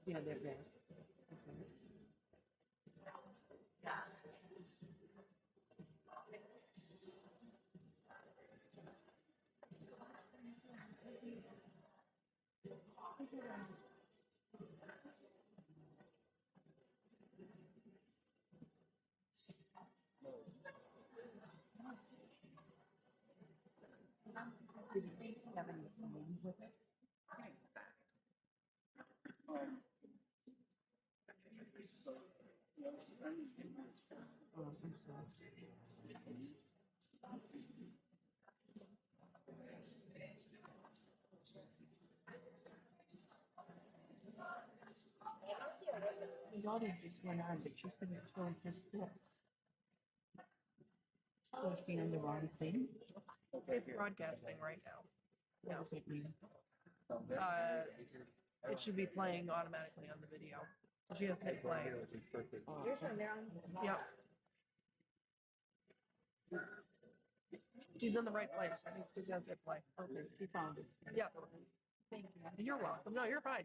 Yeah, they're there. Did you have any singing with it? Oh, I'm sorry. My daughter just went on, but she said it told us this. Was she on the wrong thing? It's broadcasting right now. What does it mean? It should be playing automatically on the video. So she has to hit play. Oh, Yep. She's in the right place. I think she's has to hit play. okay, she found it. Yep. Thank you. You're welcome. No, you're fine.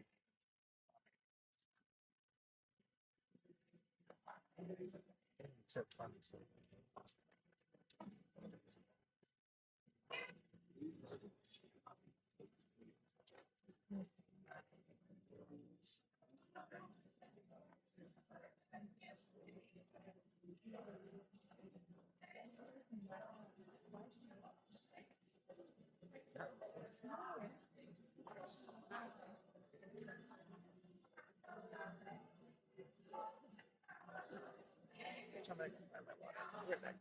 Except Clemens. time I can find my water. I'll be right back.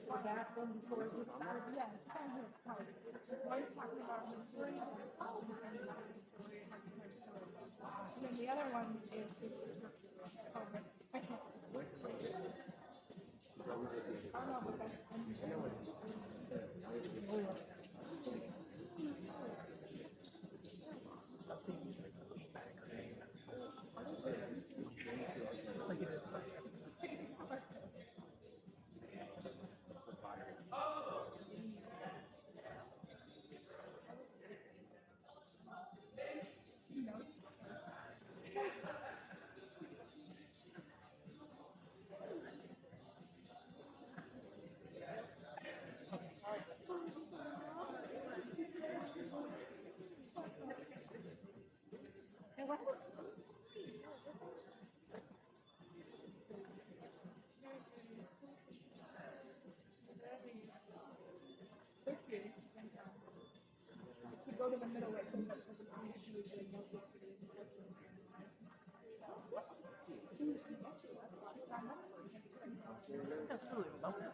The bathroom before it gets out. Yeah, it's kind of hard. One's talking about her story. And then the other one is just. Oh, but I can't. I don't know, but that's. Like it's like And what was to go to the middle way, so that's what I'm usually doing. that's really lovely.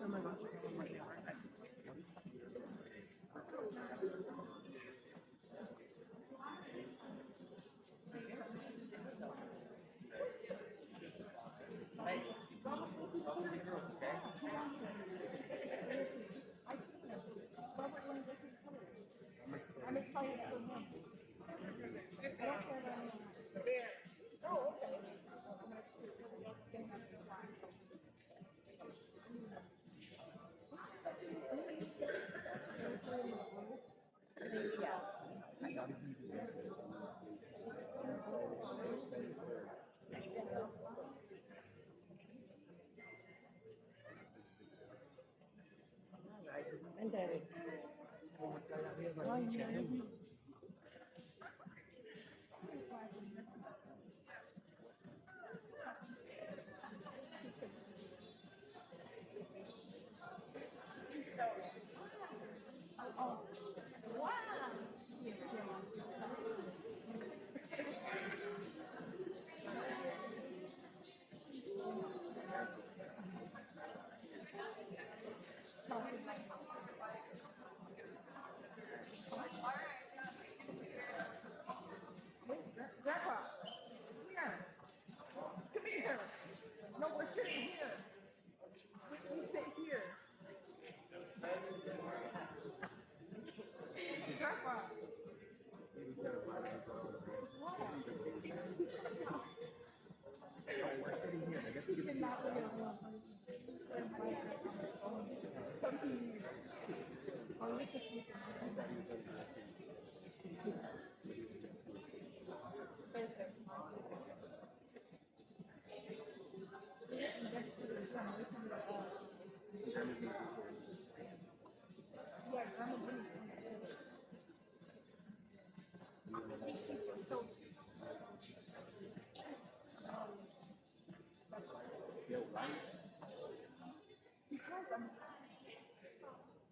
Oh my gosh, it's so much more. I'm excited for him. I don't care about anyone else. Oh, okay. I'm gonna keep everybody else getting up the line. Andare.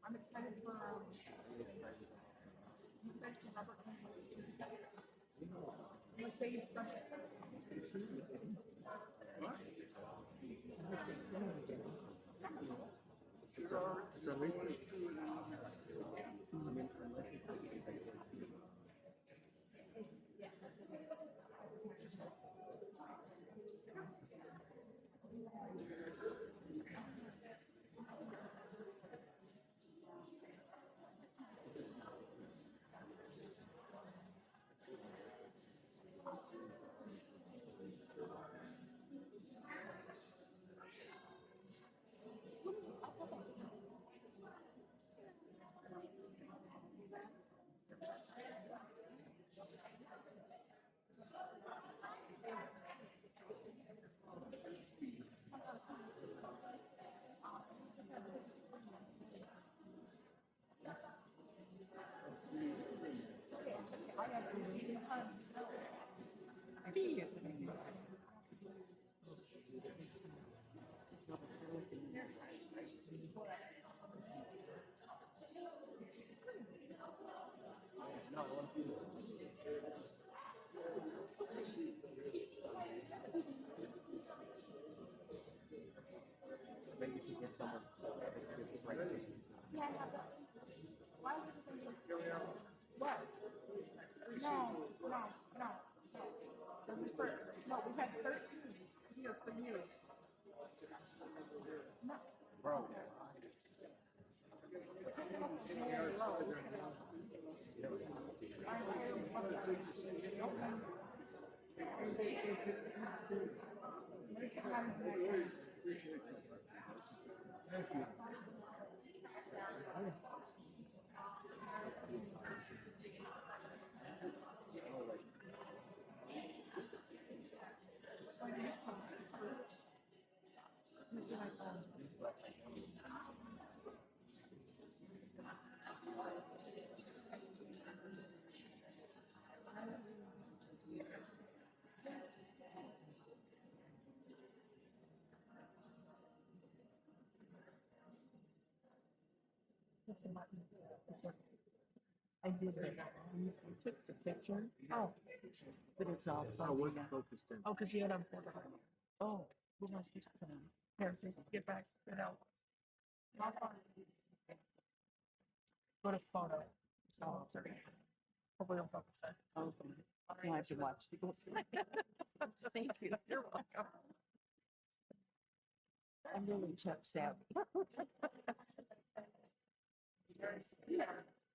I'm excited for Mercedes. It's a reason. Maybe you can get someone. Why would it what? No, no, no. This is for, no, we had 13 here for you. No. Bro. I did it. I took the picture. Oh, but it's all I fuzzy wasn't now. focused in. Oh, because you had on photo. Oh, who am I supposed to put on? Here, just get back. Get out. Go to photo. Oh, sorry. Hopefully it'll focus it. Oh, you have to watch. Thank you. You're welcome. I'm really tech savvy. Yeah.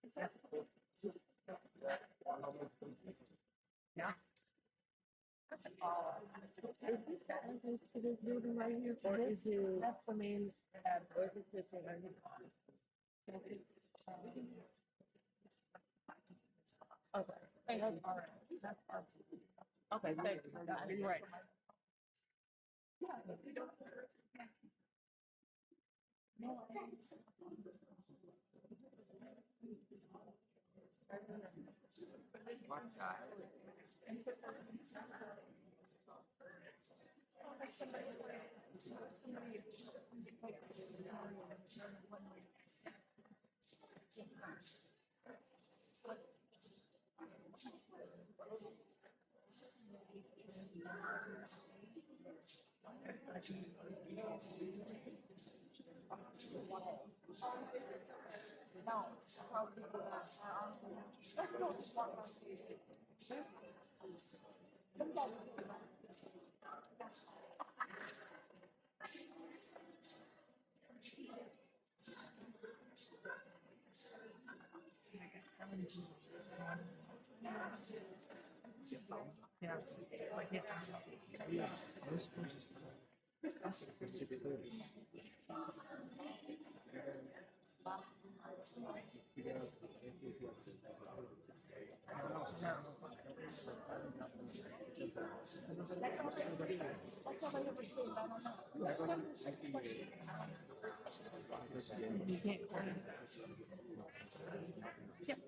Is this the entrance to this building right here? Or is it? That's the main, or is this one right here? So it's, okay. Thank you. All right. That's our. Okay, thank you. You're right. Yeah. Like, yeah. Yeah, this person is 6:30. That's all I ever see. I don't know. You can't close that. Yep.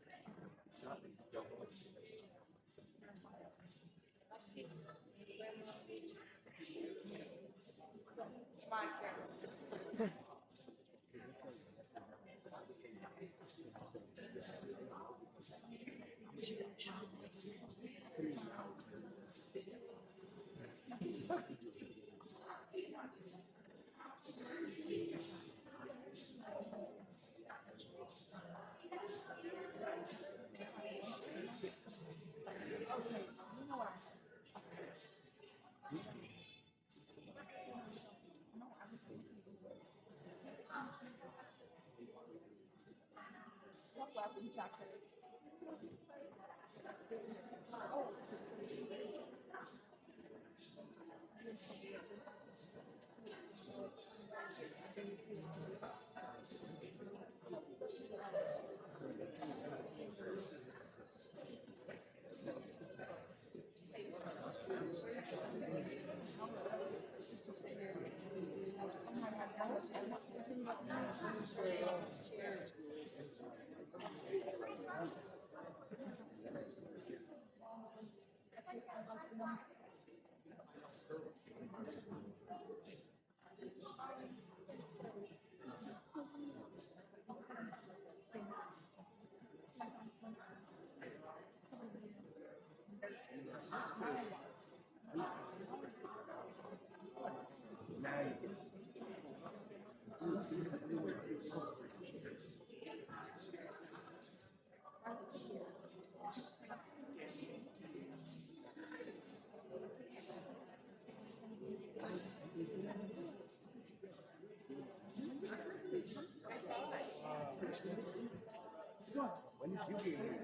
When did you get here?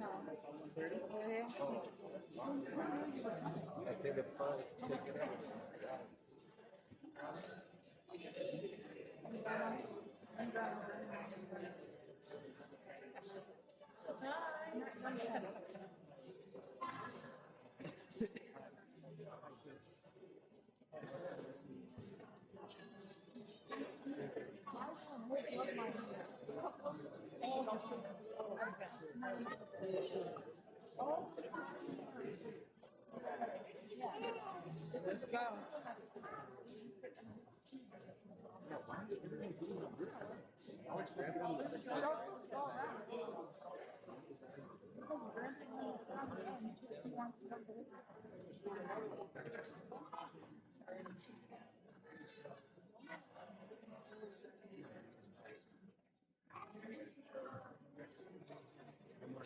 I think the fun is taken out. Let's go.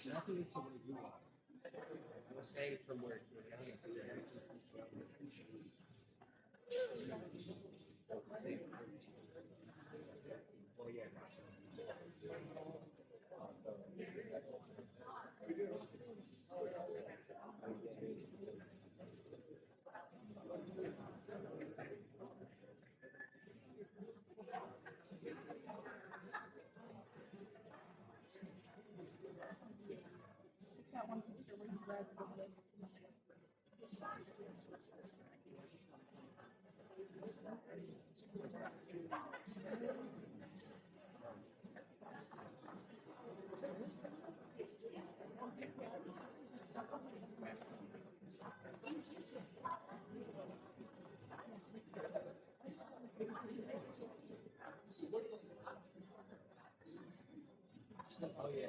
Nothing is the way you are. I was saying from where you're young and from there. Oh, yeah. It's that one picture where you read the book. Oh, yeah.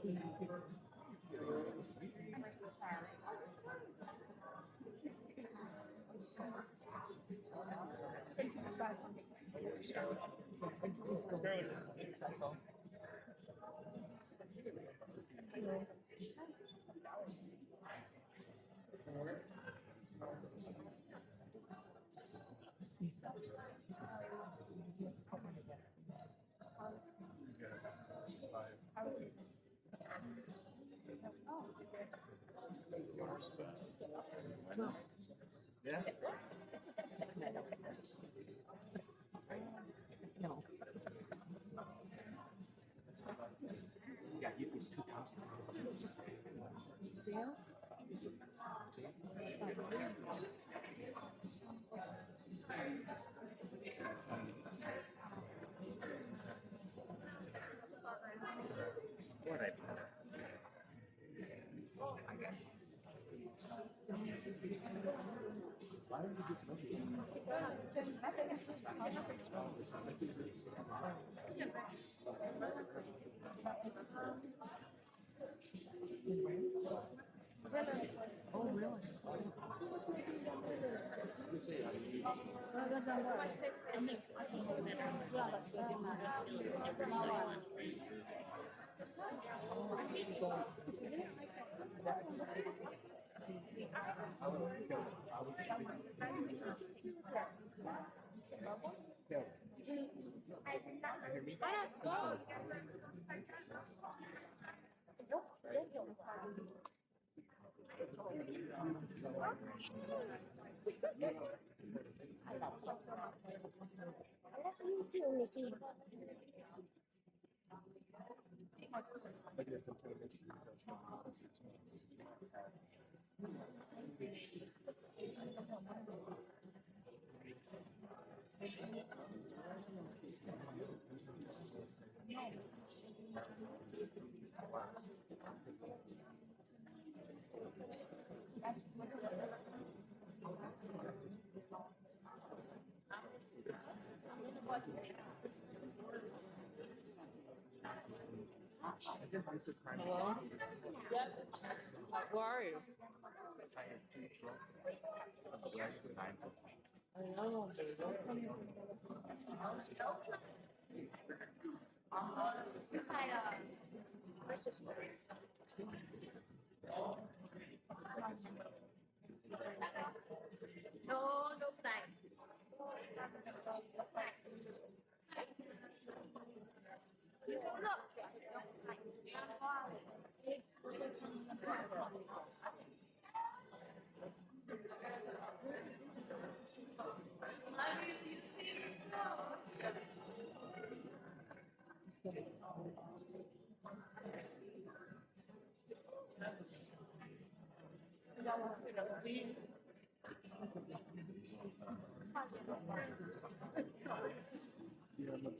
Into the side from me. Yeah. No. Yeah, you can 2,000. What I Why did you get Oh, really? What are you doing, Missy? Hello? Where are you? I know. No, no time. You can look.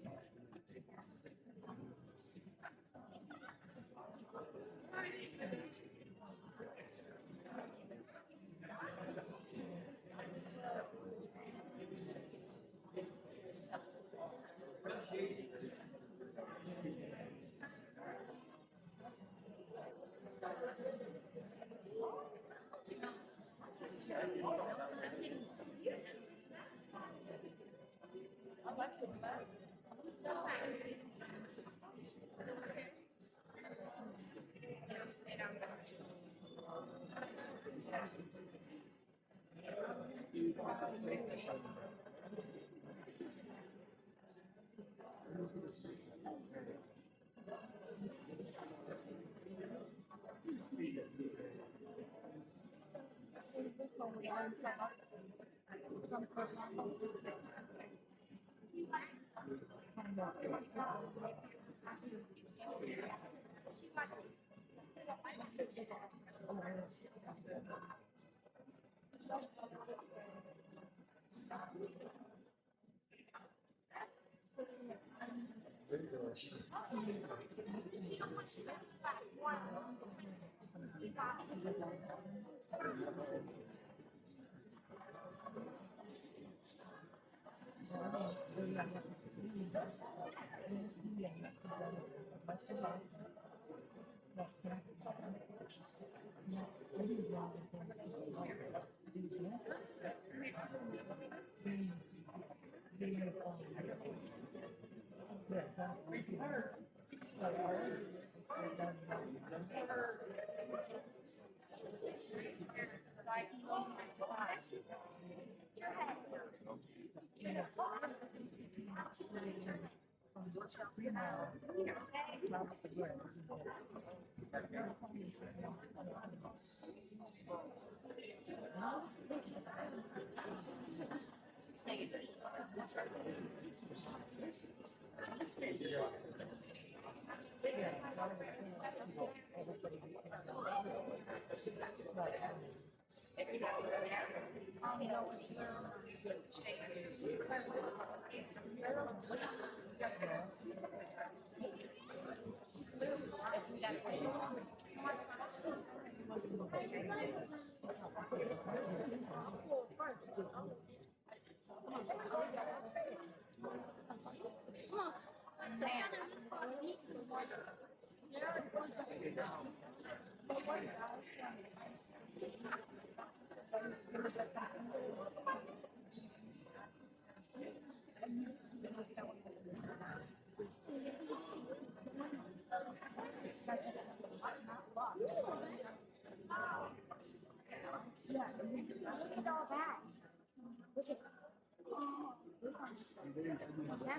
That's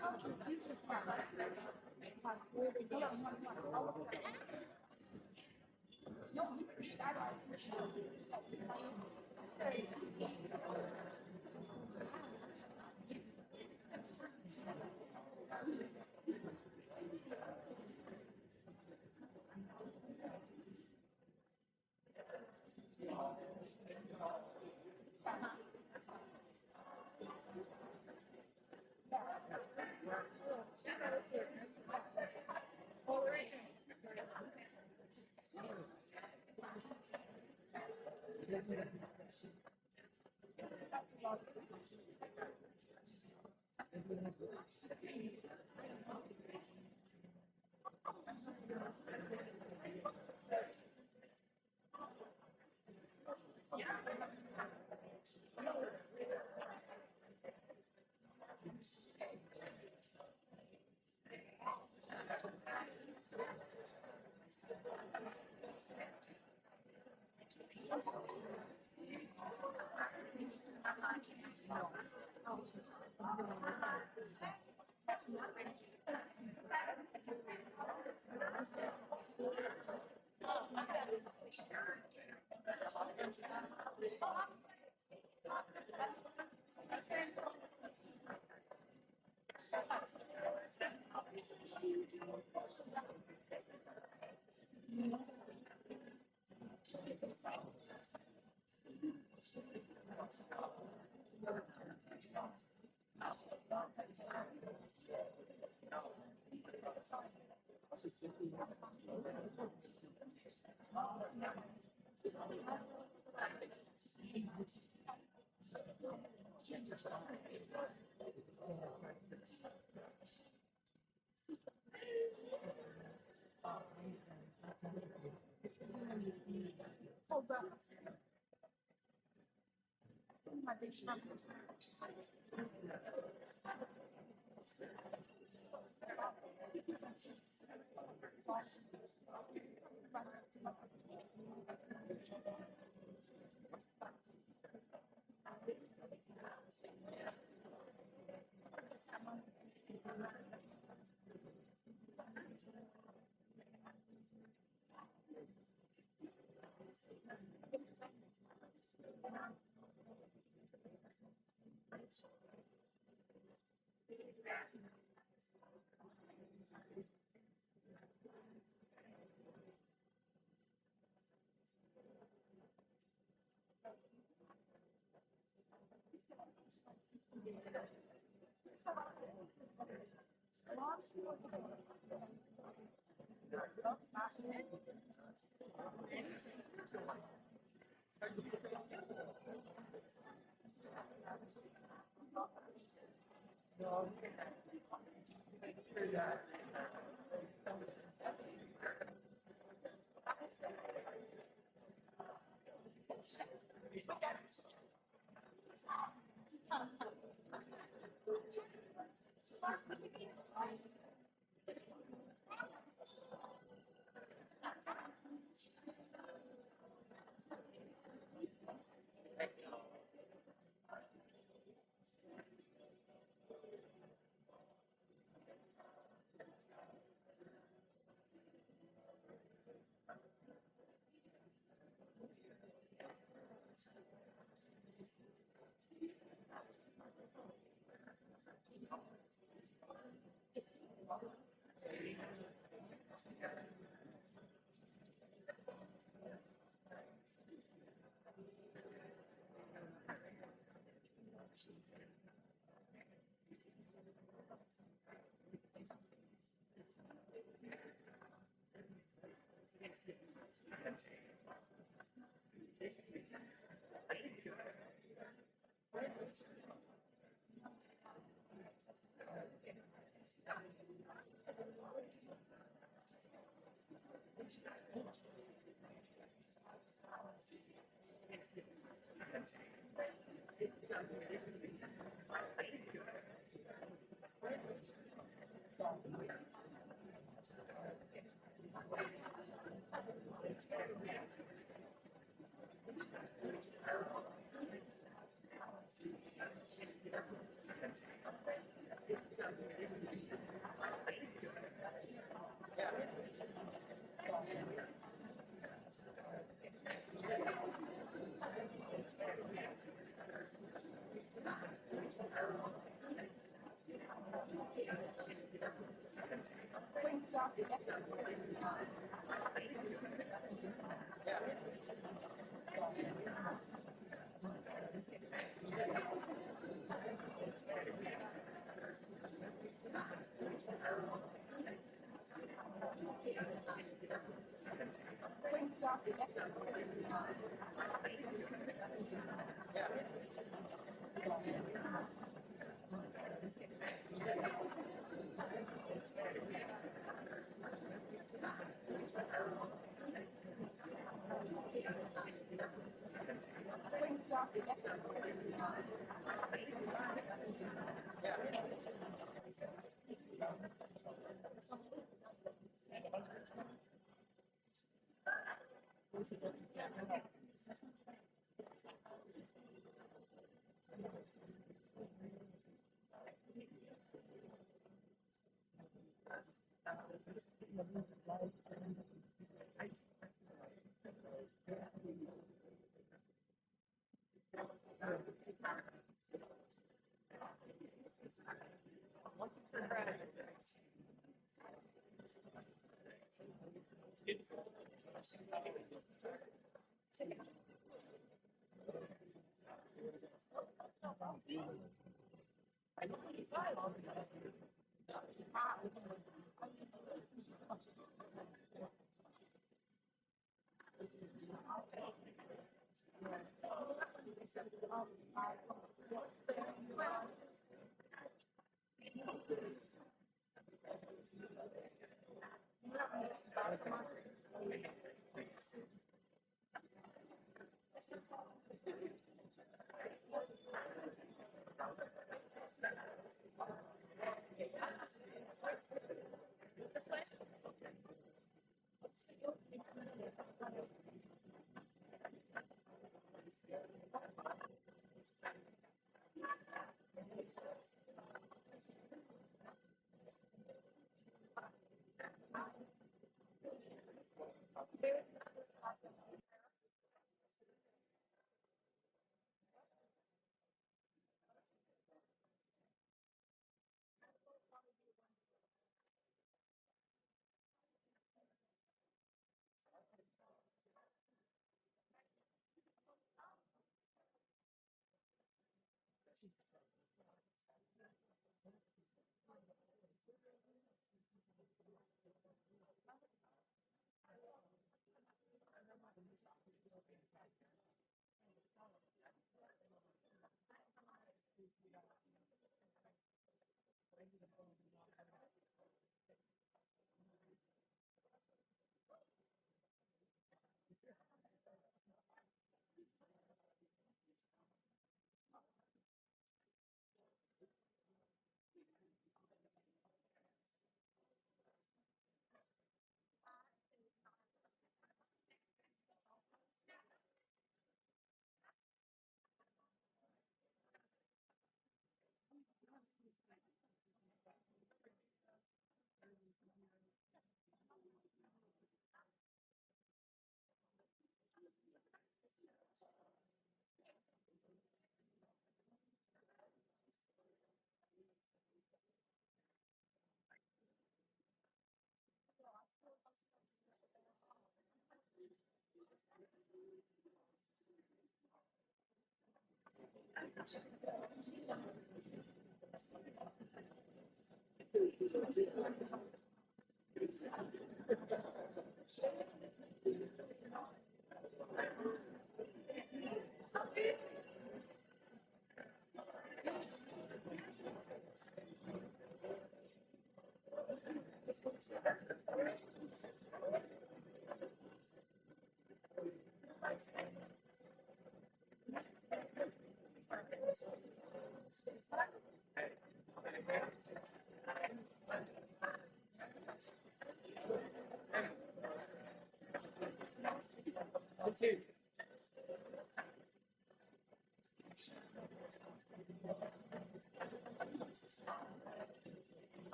all computer stuff. Hold up. My big number.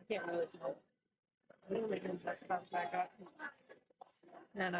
I can't really tell. I'm really gonna dress stuff back up. And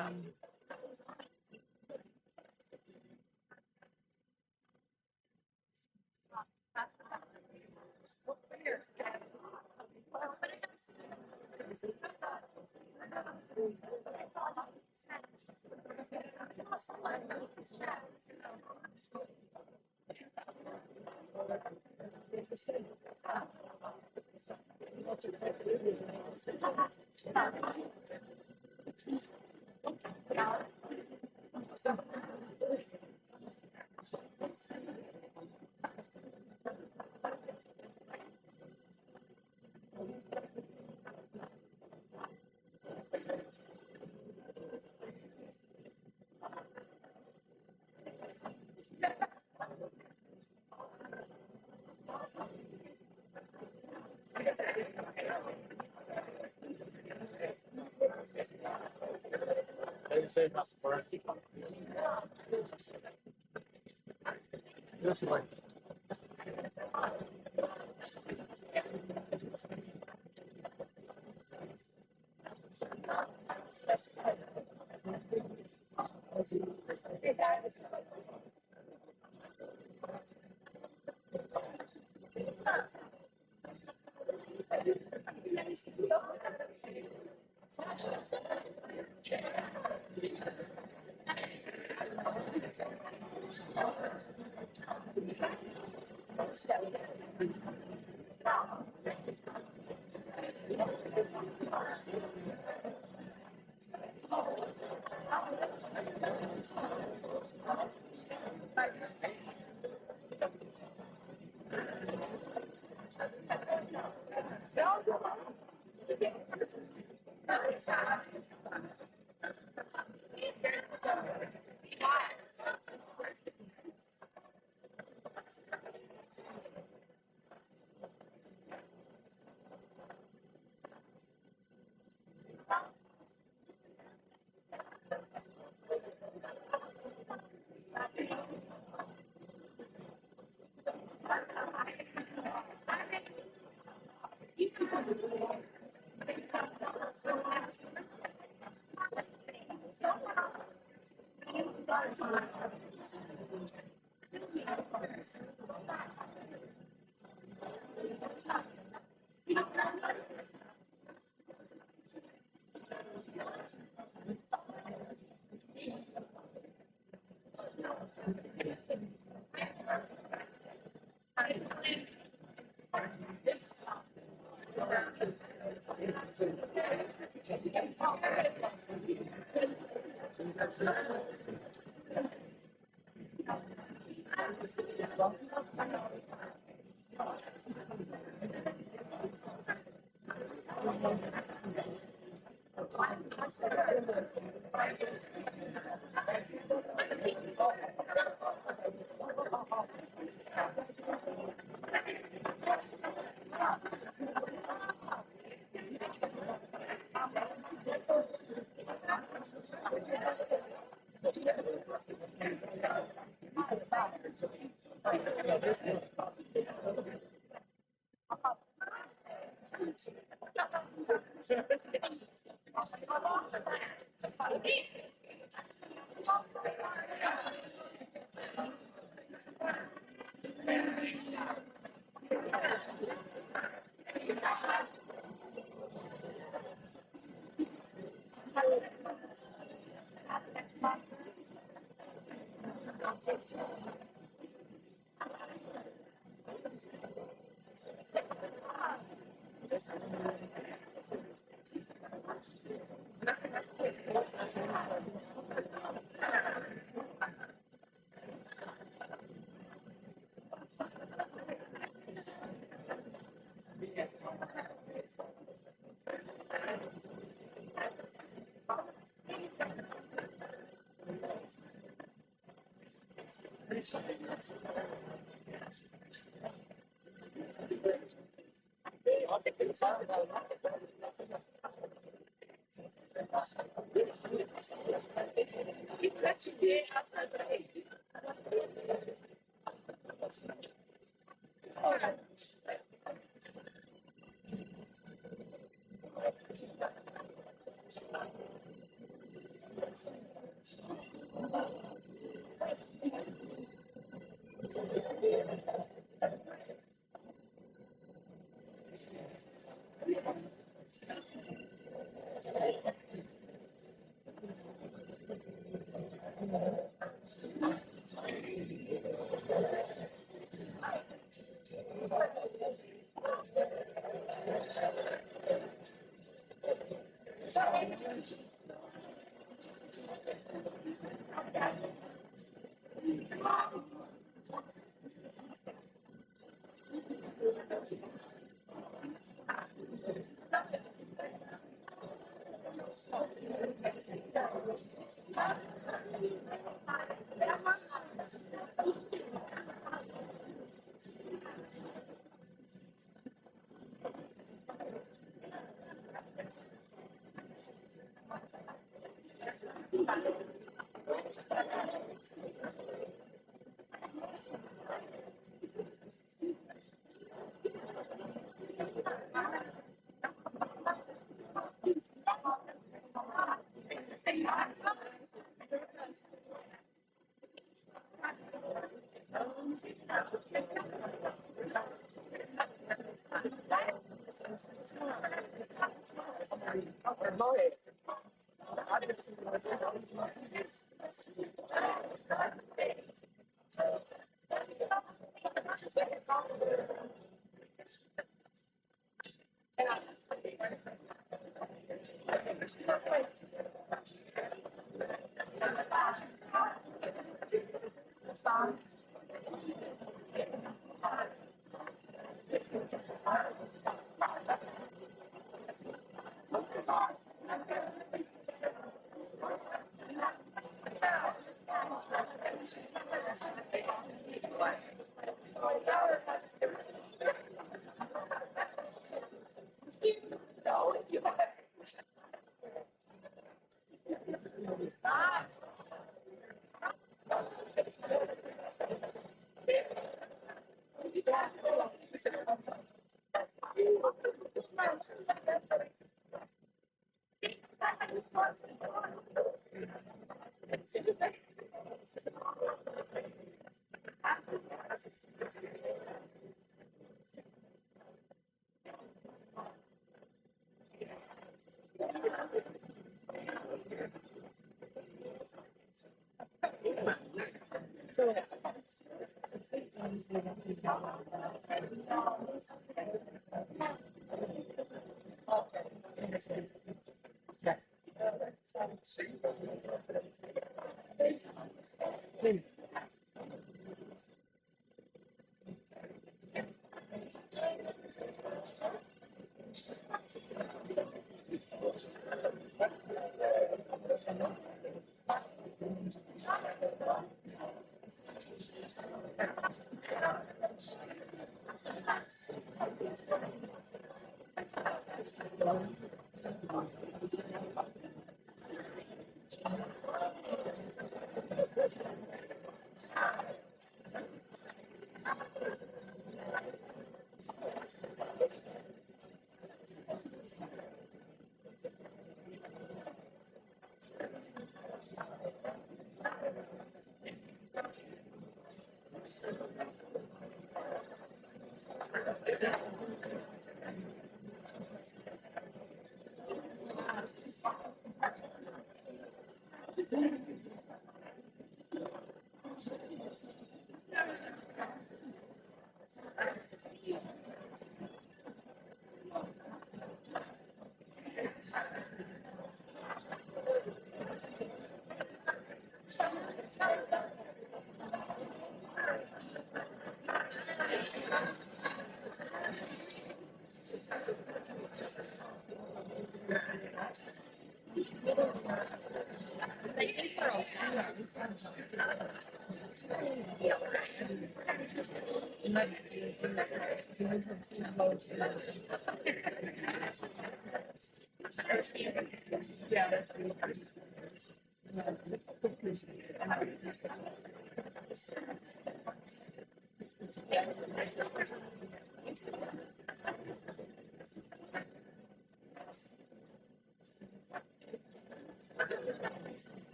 I didn't say much for this one.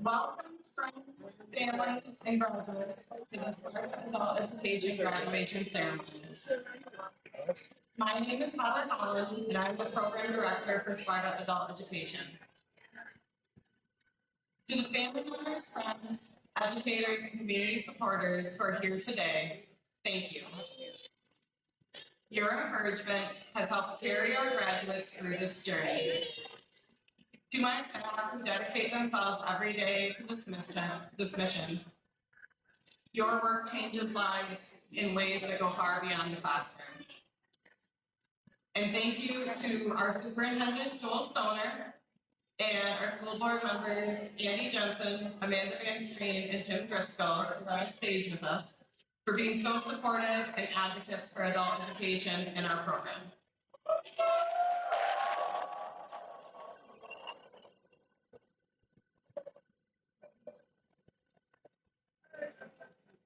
Welcome, friends, family, and graduates to the Sparta Adult Education Graduation Ceremony. My name is Heather Holland, and I'm the Program Director for Sparta Adult Education. To the family members, friends, educators, and community supporters who are here today, thank you. Your encouragement has helped carry our graduates through this journey. To my staff who dedicate themselves every day to this mission, your work changes lives in ways that go far beyond the classroom. And thank you to our superintendent, Joel Stoner, and our school board members, Andy Jensen, Amanda Van Streen, and Tim Driscoll, who are on stage with us, for being so supportive and advocates for adult education in our program.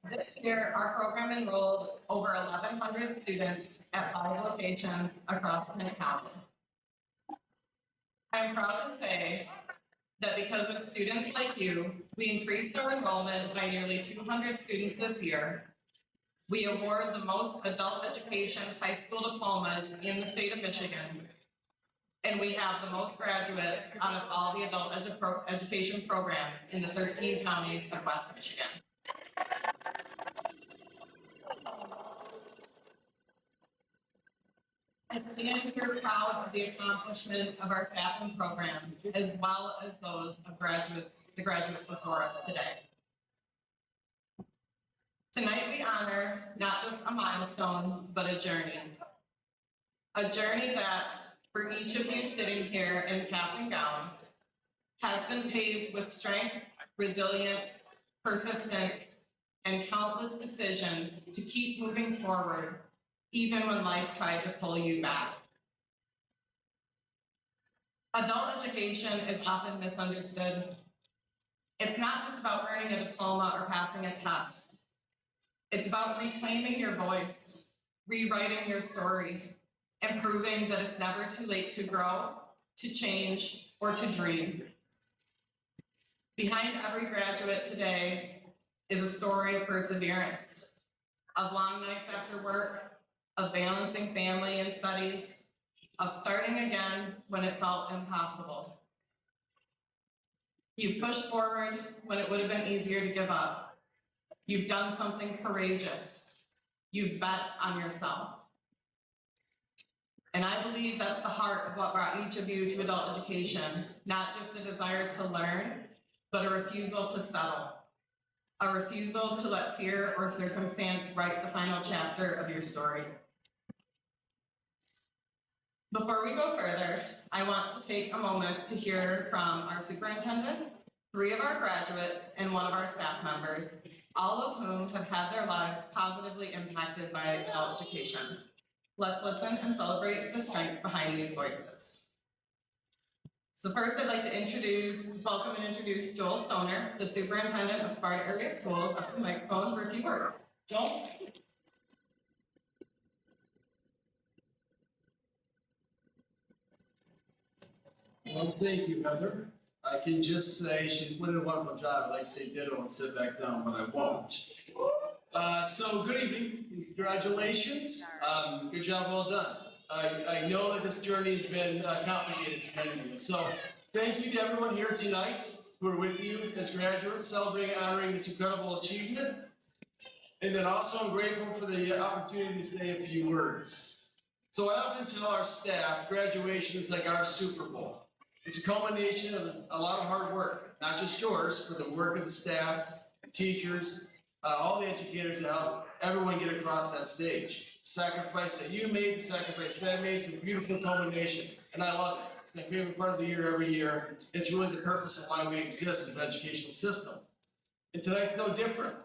This year, our program enrolled over 1,100 students at 5 locations across Kent County. I'm proud to say that because of students like you, we increased our enrollment by nearly 200 students this year. We award the most adult education high school diplomas in the state of Michigan. And we have the most graduates out of all the adult education programs in the 13 counties of West Michigan. I stand here proud of the accomplishments of our staff and program, as well as those of the graduates before us today. Tonight we honor not just a milestone, but a journey. A journey that, for each of you sitting here in cap and gown, has been paved with strength, resilience, persistence, and countless decisions to keep moving forward, even when life tried to pull you back. Adult education is often misunderstood. It's not just about earning a diploma or passing a test. It's about reclaiming your voice, rewriting your story, and proving that it's never too late to grow, to change, or to dream. Behind every graduate today is a story of perseverance, of long nights after work, of balancing family and studies, of starting again when it felt impossible. You've pushed forward when it would have been easier to give up. You've done something courageous. You've bet on yourself. And I believe that's the heart of what brought each of you to adult education, not just a desire to learn, but a refusal to settle. A refusal to let fear or circumstance write the final chapter of your story. Before we go further, I want to take a moment to hear from our superintendent, 3 of our graduates, and 1 of our staff members, all of whom have had their lives positively impacted by adult education. Let's listen and celebrate the strength behind these voices. So first, I'd like to welcome and introduce Joel Stoner, the superintendent of Sparta Area Schools, up to the microphone for a few words. Joel? Well, thank you, Heather. I can just say she did a wonderful job. I'd like to say ditto and sit back down, but I won't. So good evening, congratulations. Good job, well done. I know that this journey has been complicated for many of you. So thank you to everyone here tonight who are with you as graduates, celebrating and honoring this incredible achievement. And then also I'm grateful for the opportunity to say a few words. So I often tell our staff, graduation is like our Super Bowl. It's a culmination of a lot of hard work, not just yours, but the work of the staff, the teachers, all the educators that help everyone get across that stage. The sacrifice that you made, the sacrifice that I made, it's a beautiful culmination, and I love it. It's my favorite part of the year every year. It's really the purpose of why we exist as an educational system. And tonight's no different.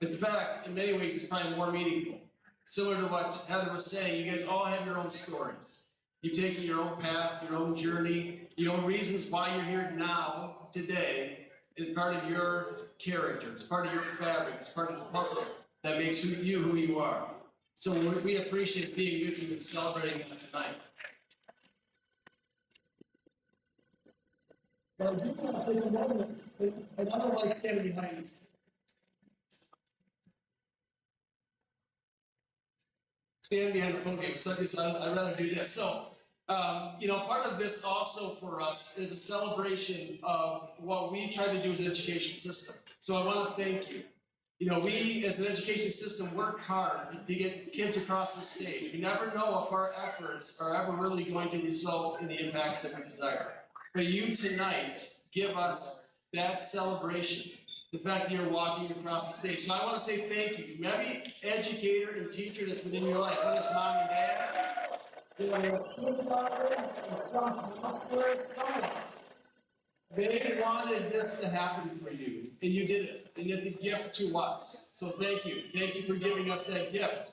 In fact, in many ways, it's probably more meaningful. Similar to what Heather was saying, you guys all have your own stories. You've taken your own path, your own journey, your own reasons why you're here now, today, is part of your character, it's part of your fabric, it's part of the puzzle that makes you who you are. So we appreciate being with you and celebrating that tonight. But I do want to take a moment, and I don't like standing behind you. Stand behind the podium. I'd rather do this. So, part of this also for us is a celebration of what we try to do as an education system. So I want to thank you. We as an education system work hard to get kids across the stage. We never know if our efforts are ever really going to result in the impacts that we desire. But you tonight give us that celebration. The fact that you're walking across the stage. So I want to say thank you from every educator and teacher that's been in your life, whether it's mom and dad. They wanted this to happen for you, and you did it. And it's a gift to us. So thank you. Thank you for giving us that gift.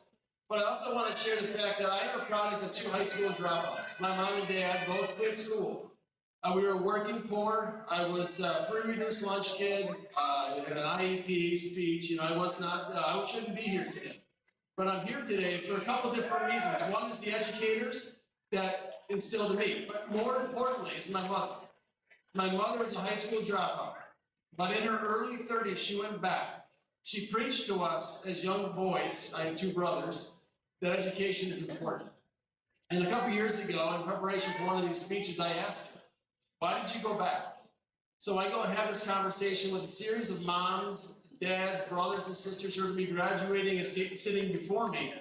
But I also want to share the fact that I am a product of 2 high school dropouts. My mom and dad both quit school. We were working poor. I was a free reduced lunch kid. I had an IEP speech. I shouldn't be here today. But I'm here today for a couple different reasons. One is the educators that instilled in me. But more importantly, is my mother. My mother was a high school dropout. But in her early 30s, she went back. She preached to us as young boys, I have 2 brothers, that education is important. And a couple years ago, in preparation for one of these speeches, I asked her, why did you go back? So I go and have this conversation with a series of moms, dads, brothers, and sisters who are going to be graduating and sitting before me.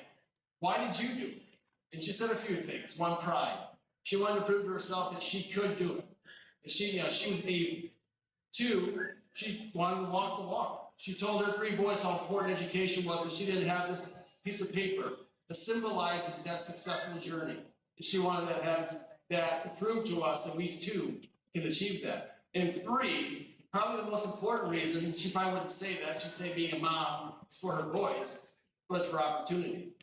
Why did you do it? And she said a few things. One, pride. She wanted to prove to herself that she could do it. And she was able. 2, she wanted to walk the walk. She told her 3 boys how important education was, but she didn't have this piece of paper that symbolizes that successful journey. And she wanted to have that to prove to us that we too can achieve that. And 3, probably the most important reason, she probably wouldn't say that, she'd say being a mom is for her boys, but it's for opportunity.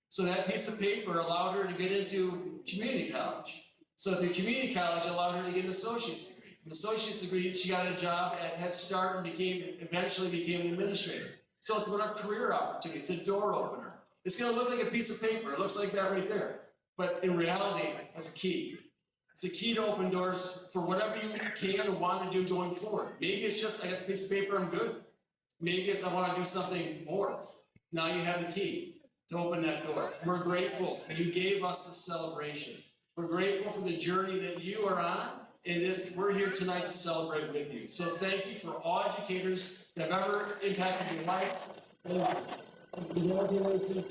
So that piece of paper allowed her to get into community college. So through community college, it allowed her to get an associate's degree. From associate's degree, she got a job at Head Start and eventually became an administrator. So it's about a career opportunity, it's a door opener. It's gonna look like a piece of paper, it looks like that right there. But in reality, it's a key. It's a key to open doors for whatever you can or want to do going forward. Maybe it's just, I got the piece of paper, I'm good. Maybe it's, I want to do something more. Now you have the key to open that door. We're grateful that you gave us this celebration. We're grateful for the journey that you are on, and we're here tonight to celebrate with you. So thank you for all educators that have ever impacted your life. Congratulations.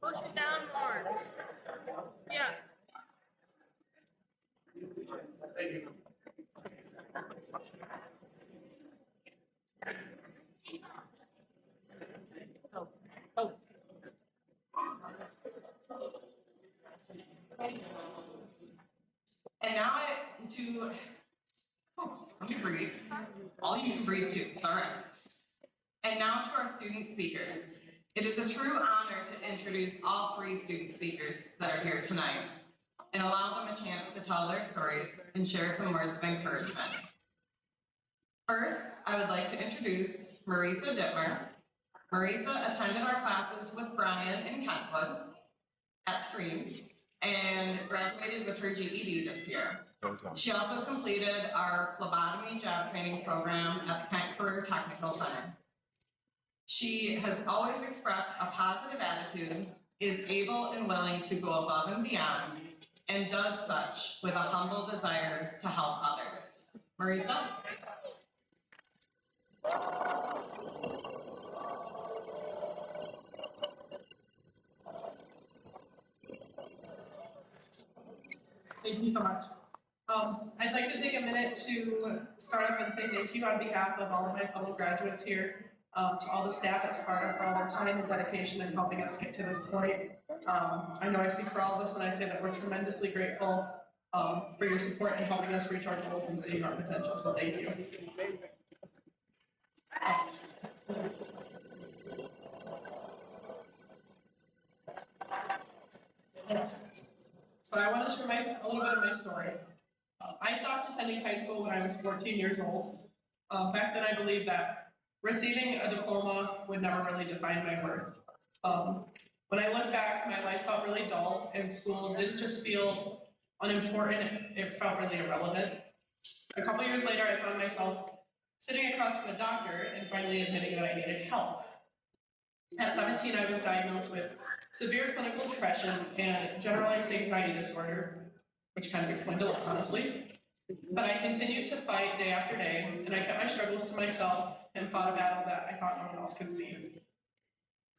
Push it down more. Yeah. And now let me breathe. All you can breathe too, it's all right. And now to our student speakers. It is a true honor to introduce all 3 student speakers that are here tonight and allow them a chance to tell their stories and share some words of encouragement. First, I would like to introduce Marisa Dittmer. Marisa attended our classes with Brian in Kentwood at Streams and graduated with her GED this year. She also completed our phlebotomy job training program at the Kent Career Technical Center. She has always expressed a positive attitude, is able and willing to go above and beyond, and does such with a humble desire to help others. Marisa? Thank you so much. I'd like to take a minute to start off and say thank you on behalf of all of my fellow graduates here, to all the staff at Sparta for all their time and dedication in helping us get to this point. I know I speak for all of us when I say that we're tremendously grateful for your support in helping us reach our goals and seeing our potential, so thank you. So I want to share a little bit of my story. I stopped attending high school when I was 14 years old. Back then I believed that receiving a diploma would never really define my worth. When I look back, my life felt really dull and school didn't just feel unimportant, it felt really irrelevant. A couple years later, I found myself sitting across from a doctor and finally admitting that I needed help. At 17, I was diagnosed with severe clinical depression and generalized anxiety disorder, which kind of explained a lot, honestly. But I continued to fight day after day, and I kept my struggles to myself and fought a battle that I thought no one else could see.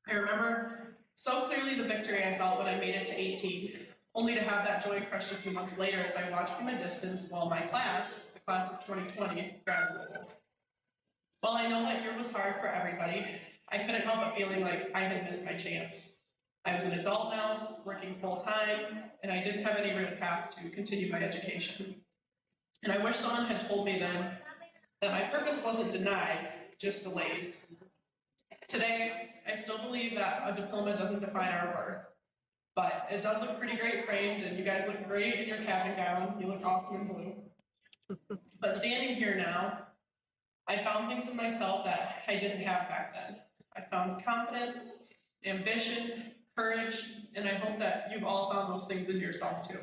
I remember so clearly the victory I felt when I made it to 18, only to have that joy crushed a few months later as I watched from a distance while my class, the class of 2020, graduated. While I know that year was hard for everybody, I couldn't help but feeling like I had missed my chance. I was an adult now, working full-time, and I didn't have any real path to continue my education. And I wish someone had told me then that my purpose wasn't denied, just delayed. Today, I still believe that a diploma doesn't define our worth, but it does look pretty great framed, and you guys look great in your cap and gown. You look awesome in blue. But standing here now, I found things in myself that I didn't have back then. I found confidence, ambition, courage, and I hope that you've all found those things in yourself too.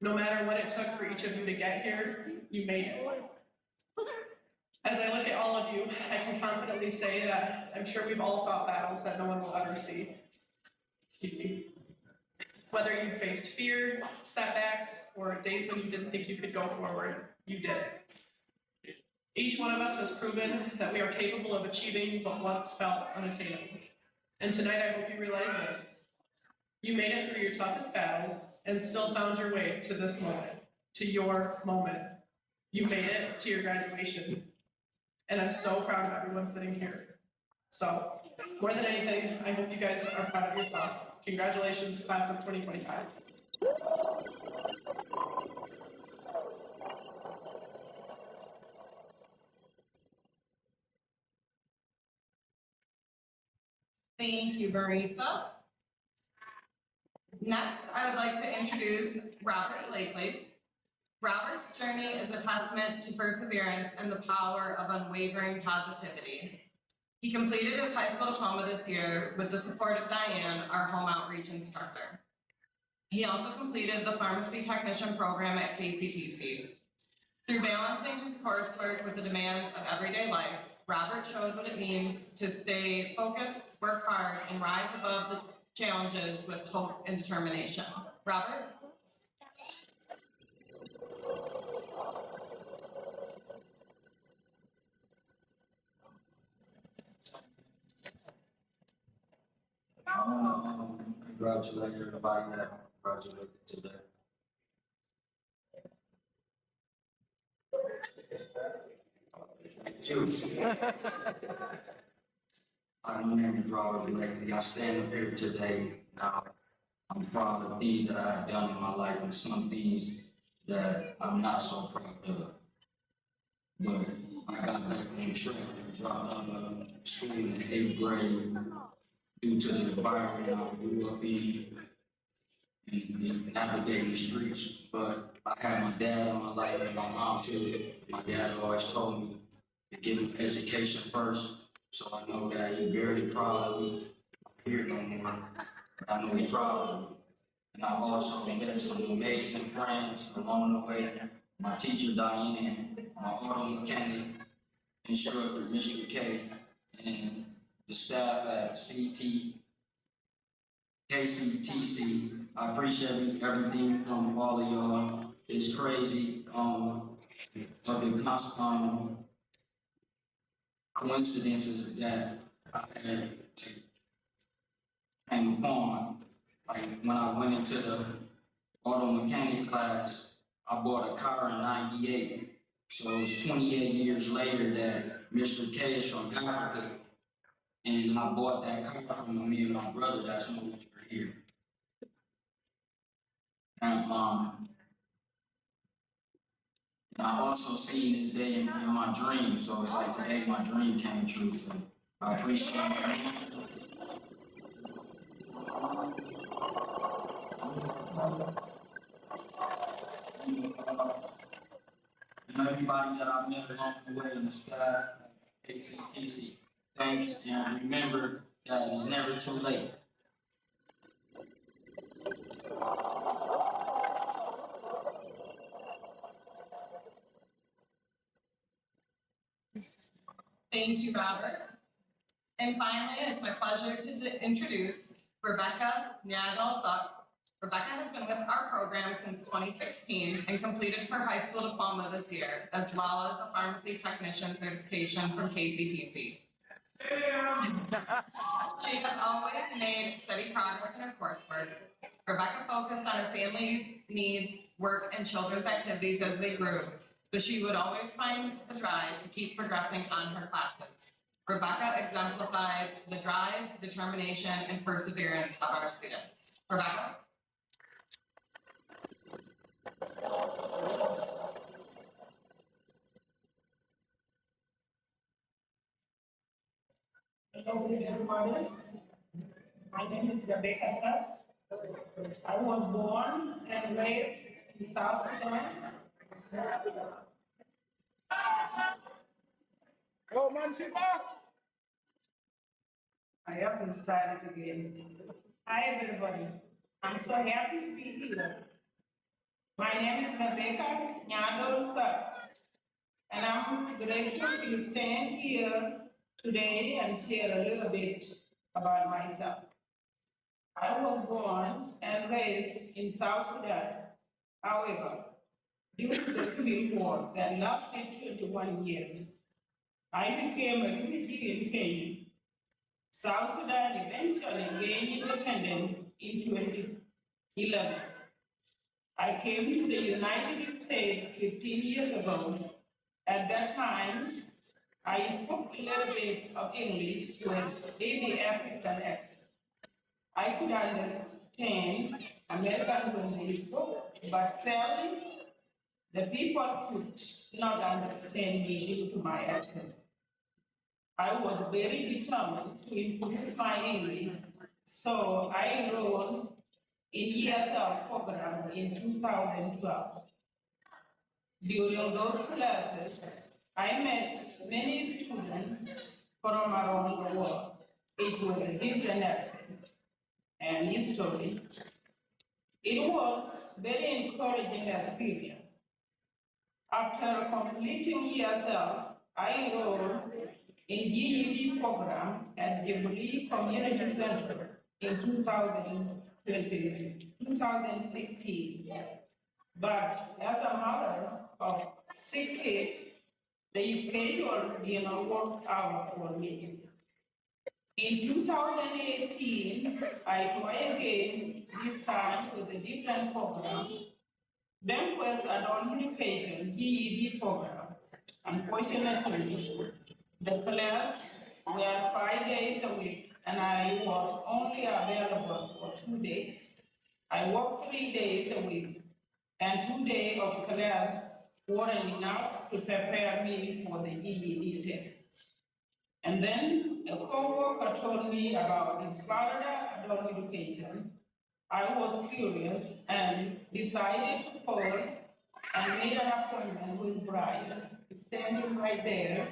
No matter what it took for each of you to get here, you made it. As I look at all of you, I can confidently say that I'm sure we've all fought battles that no one will ever see. Excuse me. Whether you faced fear, setbacks, or days when you didn't think you could go forward, you did it. Each one of us has proven that we are capable of achieving what once felt unattainable. And tonight I hope you realize this. You made it through your toughest battles and still found your way to this moment, to your moment. You made it to your graduation. And I'm so proud of everyone sitting here. So, more than anything, I hope you guys are proud of yourself. Congratulations, class of 2025. Thank you, Marisa. Next, I would like to introduce Robert Blakely. Robert's journey is a testament to perseverance and the power of unwavering positivity. He completed his high school diploma this year with the support of Diane, our home outreach instructor. He also completed the pharmacy technician program at KCTC. Through balancing his coursework with the demands of everyday life, Robert showed what it means to stay focused, work hard, and rise above the challenges with hope and determination. Robert? Congratulate everybody that graduated today. Thank you. My name is Robert Blakely. I stand up here today. Now, I'm proud of things that I have done in my life and some things that I'm not so proud of. But I got back on track. I dropped out of school in the 8th grade due to the environment I grew up in and navigating the streets. But I had my dad in my life and my mom too. My dad always told me to give him education first. So I know that he's very proud of me. I'm here no more, but I know he's proud of me. And I've also met some amazing friends along the way. My teacher Diane, my auto mechanic instructor Mr. K, and the staff at KCTC. I appreciate everything from all of y'all. It's crazy of the constant coincidences that I had came upon. Like when I went into the auto mechanic class, I bought a car in '98. So it was 28 years later that Mr. K is from Africa, and I bought that car from me and my brother that's no longer here. And I also seen this day in my dream, so it's like today my dream came true. So I appreciate it. And everybody that I met along the way in the staff at ACTC, thanks, and remember that it's never too late. Thank you, Robert. And finally, it's my pleasure to introduce Rebecca Nyagel-Thuck. Rebecca has been with our program since 2016 and completed her high school diploma this year, as well as a pharmacy technician certification from KCTC. She has always made steady progress in her coursework. Rebecca focused on her family's needs, work, and children's activities as they grew, but she would always find the drive to keep progressing on her classes. Rebecca exemplifies the drive, determination, and perseverance of our students. Rebecca? Hello, everybody. My name is Rebecca Thuck. I was born and raised in South Sudan. Oh, Manchiba! I haven't started again. Hi, everybody. I'm so happy to be here. My name is Rebecca Nyagel-Thuck, and I'm grateful to stand here today and share a little bit about myself. I was born and raised in South Sudan. However, due to the civil war that lasted 21 years, I became a refugee in Kenya. South Sudan eventually gained independence in 2011. I came to the United States 15 years ago. At that time, I spoke a little bit of English with maybe African accent. I could understand American when they spoke, but sadly, the people could not understand me due to my accent. I was very determined to improve my English, so I enrolled in ESL program in 2012. During those classes, I met many students from around the world. It was a different accent and history. It was very encouraging experience. After completing ESL, I enrolled in GED program at Jubilee Community Center in 2016. But as a mother of 6 kids, the schedule did not work out for me. In 2018, I tried again, this time with a different program, Banquest Adult Education GED program. Unfortunately, the class were 5 days a week and I was only available for 2 days. I worked 3 days a week. and 2 days of class weren't enough to prepare me for the GED test. And then a coworker told me about the Sparta adult education. I was curious and decided to call and made an appointment with Brian, standing right there.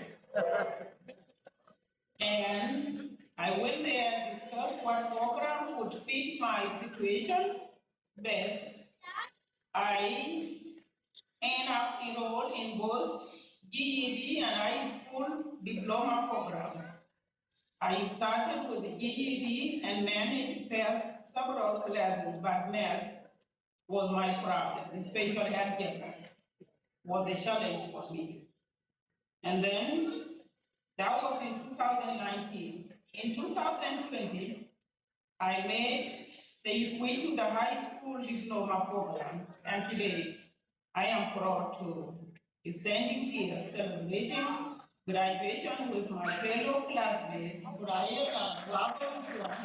And I went there and discussed what program would fit my situation best. I ended up enrolled in both GED and high school diploma program. I started with the GED and managed to pass several classes, but math was my problem. The special algebra was a challenge for me. And then that was in 2019. In 2020, I made the switch to the high school diploma program, and today I am proud to be standing here celebrating graduation with my fellow classmates, Brian and Robert.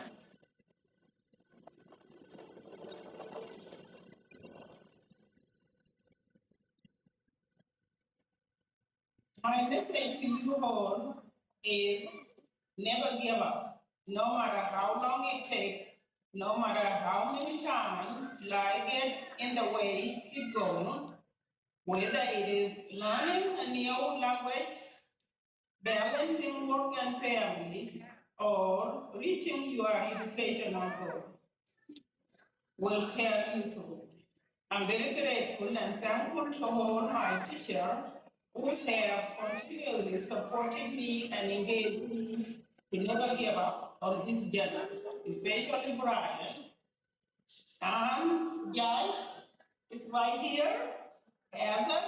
My message to you all is never give up, no matter how long it takes, no matter how many times life gets in the way, keep going. Whether it is learning a new language, balancing work and family, or reaching your educational goal will carry you through. I'm very grateful and thankful to all my teachers who have continually supported me and engaged me to never give up on this journey, especially Brian. And Josh is right here, Asa,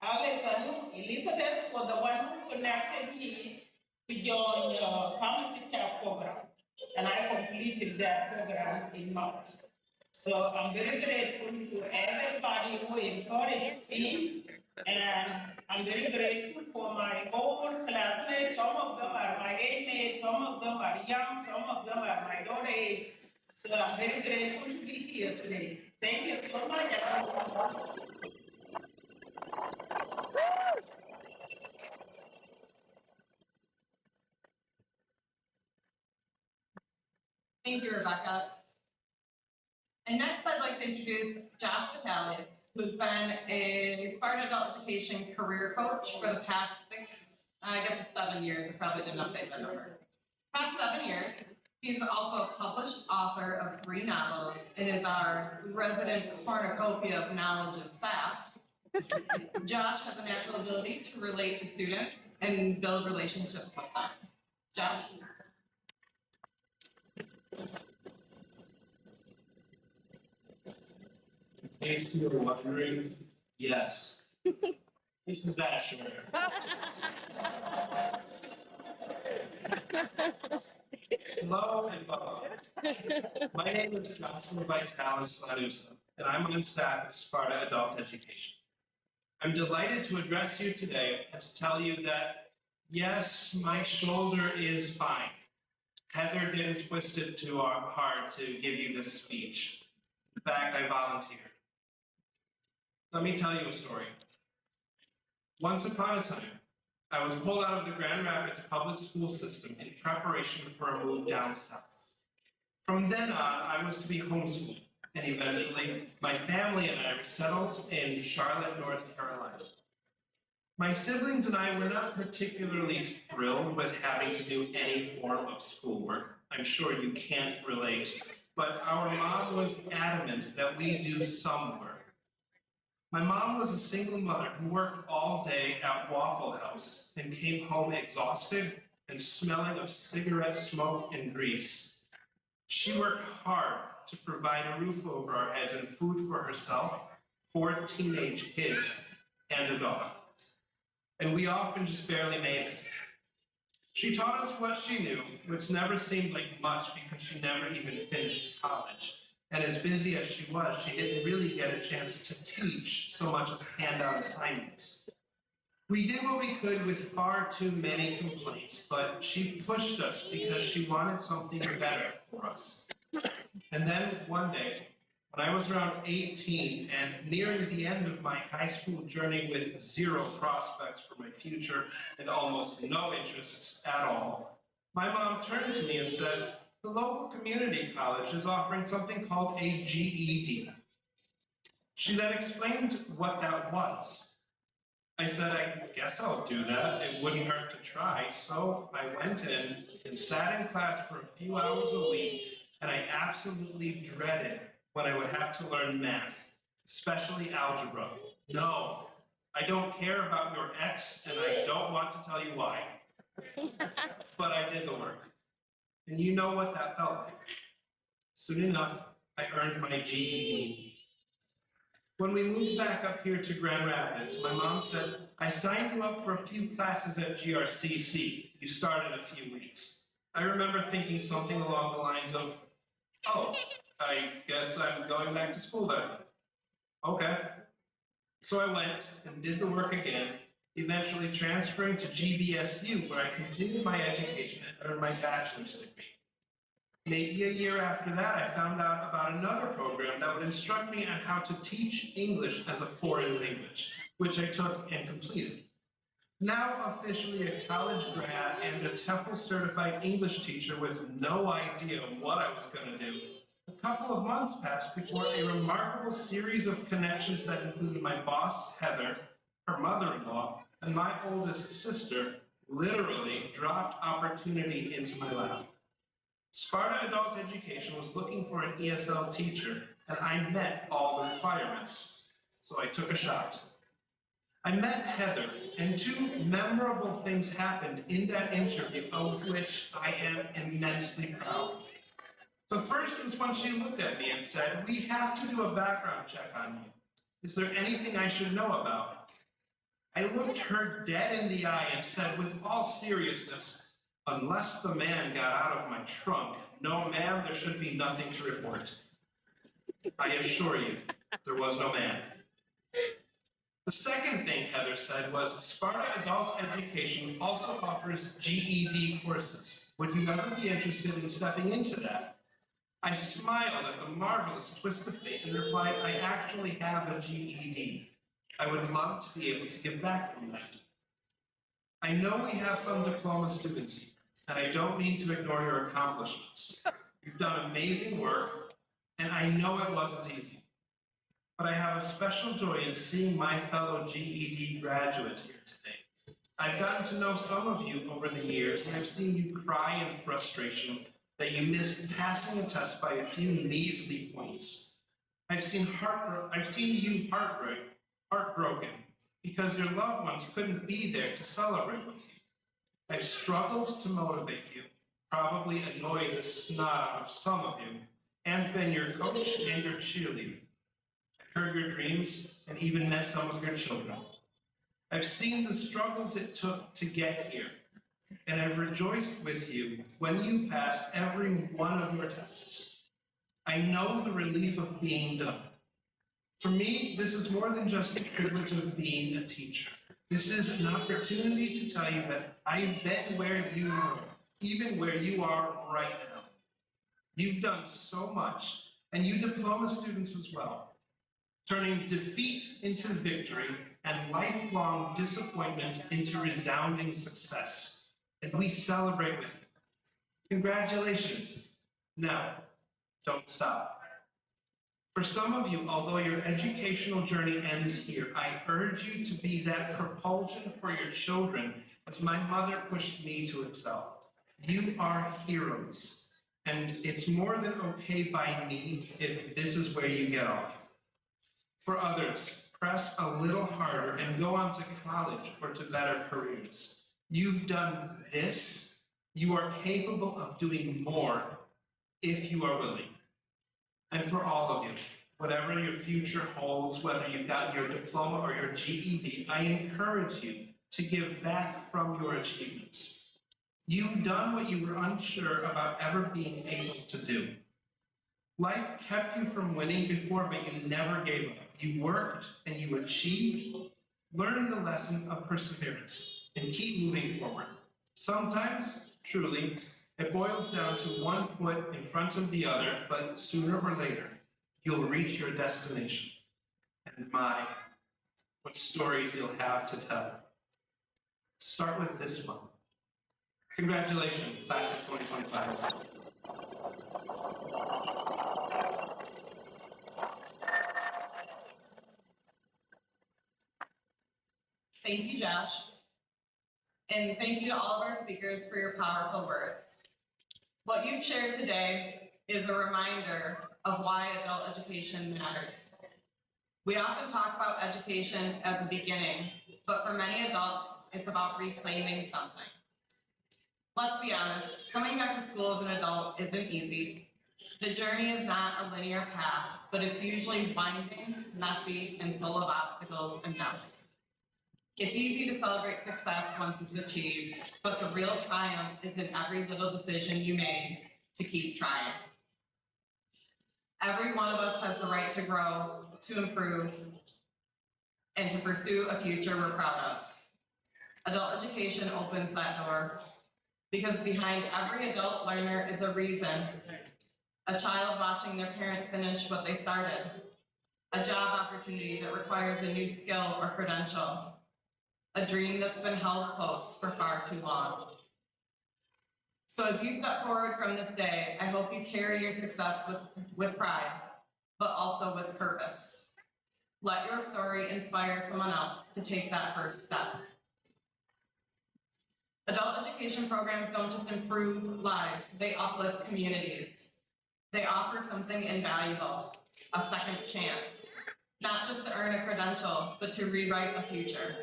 Alison, Elizabeth was the one who connected me to join the pharmacy care program, and I completed that program in March. So I'm very grateful to everybody who encouraged me, and I'm very grateful for my old classmates. Some of them are my age mates, some of them are young, some of them are my daughter age. So I'm very grateful to be here today. Thank you so much. Thank you, Rebecca. And next, I'd like to introduce Josh Vitalis, who's been a Sparta Adult Education career coach for the past 7 years. I probably didn't update that number. Past 7 years. He's also a published author of 3 novels and is our resident cornucopia of knowledge and sass. Josh has a natural ability to relate to students and build relationships with them. Josh? In case you were wondering, yes. This is Asher. Hello and welcome. My name is Joshua Vitalis Lanusa, and I'm on staff at Sparta Adult Education. I'm delighted to address you today and to tell you that, yes, my shoulder is fine. Heather didn't twist it too hard to give you this speech. In fact, I volunteered. Let me tell you a story. Once upon a time, I was pulled out of the Grand Rapids public school system in preparation for a move down south. From then on, I was to be homeschooled, and eventually, my family and I were settled in Charlotte, North Carolina. My siblings and I were not particularly thrilled with having to do any form of schoolwork. I'm sure you can't relate, but our mom was adamant that we do some work. My mom was a single mother who worked all day at Waffle House and came home exhausted and smelling of cigarette smoke and grease. She worked hard to provide a roof over our heads and food for herself, 4 teenage kids, and a dog. And we often just barely made it. She taught us what she knew, which never seemed like much because she never even finished college. And as busy as she was, she didn't really get a chance to teach so much as hand out assignments. We did what we could with far too many complaints, but she pushed us because she wanted something better for us. And then one day, When I was around 18 and nearing the end of my high school journey with zero prospects for my future and almost no interests at all, my mom turned to me and said, "The local community college is offering something called a GED." She then explained what that was. I said, "I guess I'll do that. It wouldn't hurt to try." So I went in and sat in class for a few hours a week, and I absolutely dreaded when I would have to learn math, especially algebra. No, I don't care about your ex, and I don't want to tell you why. But I did the work. And you know what that felt like. Soon enough, I earned my GED. When we moved back up here to Grand Rapids, my mom said, "I signed you up for a few classes at GRCC. You start in a few weeks." I remember thinking something along the lines of, "Oh, I guess I'm going back to school then." Okay. So I went and did the work again, eventually transferring to GVSU, where I completed my education and earned my bachelor's degree. Maybe a year after that, I found out about another program that would instruct me on how to teach English as a foreign language, which I took and completed. Now officially a college grad and a TEFL certified English teacher with no idea what I was going to do, a couple of months passed before a remarkable series of connections that included my boss, Heather, her mother-in-law, and my oldest sister literally dropped opportunity into my lap. Sparta Adult Education was looking for an ESL teacher, and I met all the requirements, so I took a shot. I met Heather, and two memorable things happened in that interview, of which I am immensely proud. The first was when she looked at me and said, "We have to do a background check on you. Is there anything I should know about?" I looked her dead in the eye and said with all seriousness, "Unless the man got out of my trunk, no ma'am, there should be nothing to report." I assure you, there was no man. The second thing Heather said was, "Sparta Adult Education also offers GED courses. Would you ever be interested in stepping into that?" I smiled at the marvelous twist of fate and replied, "I actually have a GED. I would love to be able to give back from that." I know we have some diploma students here, and I don't mean to ignore your accomplishments. You've done amazing work, and I know it wasn't easy. But I have a special joy in seeing my fellow GED graduates here today. I've gotten to know some of you over the years, and I've seen you cry in frustration that you missed passing a test by a few measly points. I've seen you heartbroken because your loved ones couldn't be there to celebrate with you. I've struggled to motivate you, probably annoyed the snot out of some of you, and been your coach and your cheerleader. I've heard your dreams and even met some of your children. I've seen the struggles it took to get here, and I've rejoiced with you when you passed every one of your tests. I know the relief of being done. For me, this is more than just the privilege of being a teacher. This is an opportunity to tell you that I've been where you were, even where you are right now. You've done so much, and you diploma students as well, turning defeat into victory and lifelong disappointment into resounding success. And we celebrate with you. Congratulations. Now, don't stop. For some of you, although your educational journey ends here, I urge you to be that propulsion for your children as my mother pushed me to excel. You are heroes, and it's more than okay by me if this is where you get off. For others, press a little harder and go on to college or to better careers. You've done this. You are capable of doing more if you are willing. And for all of you, whatever your future holds, whether you've got your diploma or your GED, I encourage you to give back from your achievements. You've done what you were unsure about ever being able to do. Life kept you from winning before, but you never gave up. You worked and you achieved. Learn the lesson of perseverance and keep moving forward. Sometimes, truly, it boils down to one foot in front of the other, but sooner or later, you'll reach your destination. And my, what stories you'll have to tell. Start with this one. Congratulations, class of 2025. Thank you, Josh. And thank you to all of our speakers for your powerful words. What you've shared today is a reminder of why adult education matters. We often talk about education as a beginning, but for many adults, it's about reclaiming something. Let's be honest, coming back to school as an adult isn't easy. The journey is not a linear path, but it's usually winding, messy, and full of obstacles and doubts. It's easy to celebrate success once it's achieved, but the real triumph is in every little decision you made to keep trying. Every one of us has the right to grow, to improve, and to pursue a future we're proud of. Adult education opens that door because behind every adult learner is a reason. A child watching their parent finish what they started. A job opportunity that requires a new skill or credential. A dream that's been held close for far too long. So as you step forward from this day, I hope you carry your success with pride, but also with purpose. Let your story inspire someone else to take that first step. Adult education programs don't just improve lives, they uplift communities. They offer something invaluable, a second chance, not just to earn a credential, but to rewrite a future.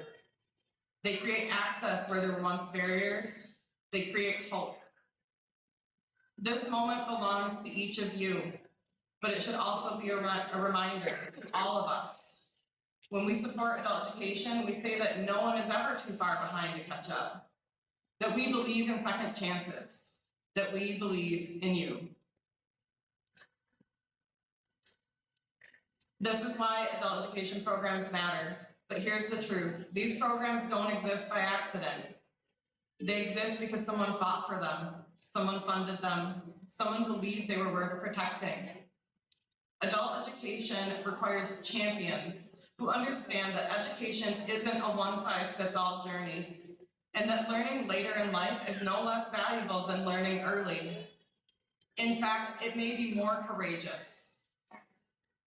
They create access where there were once barriers. They create hope. This moment belongs to each of you, but it should also be a reminder to all of us. When we support adult education, we say that no one is ever too far behind to catch up, that we believe in second chances, that we believe in you. This is why adult education programs matter. But here's the truth. These programs don't exist by accident. They exist because someone fought for them, someone funded them, someone believed they were worth protecting. Adult education requires champions who understand that education isn't a one-size-fits-all journey, and that learning later in life is no less valuable than learning early. In fact, it may be more courageous,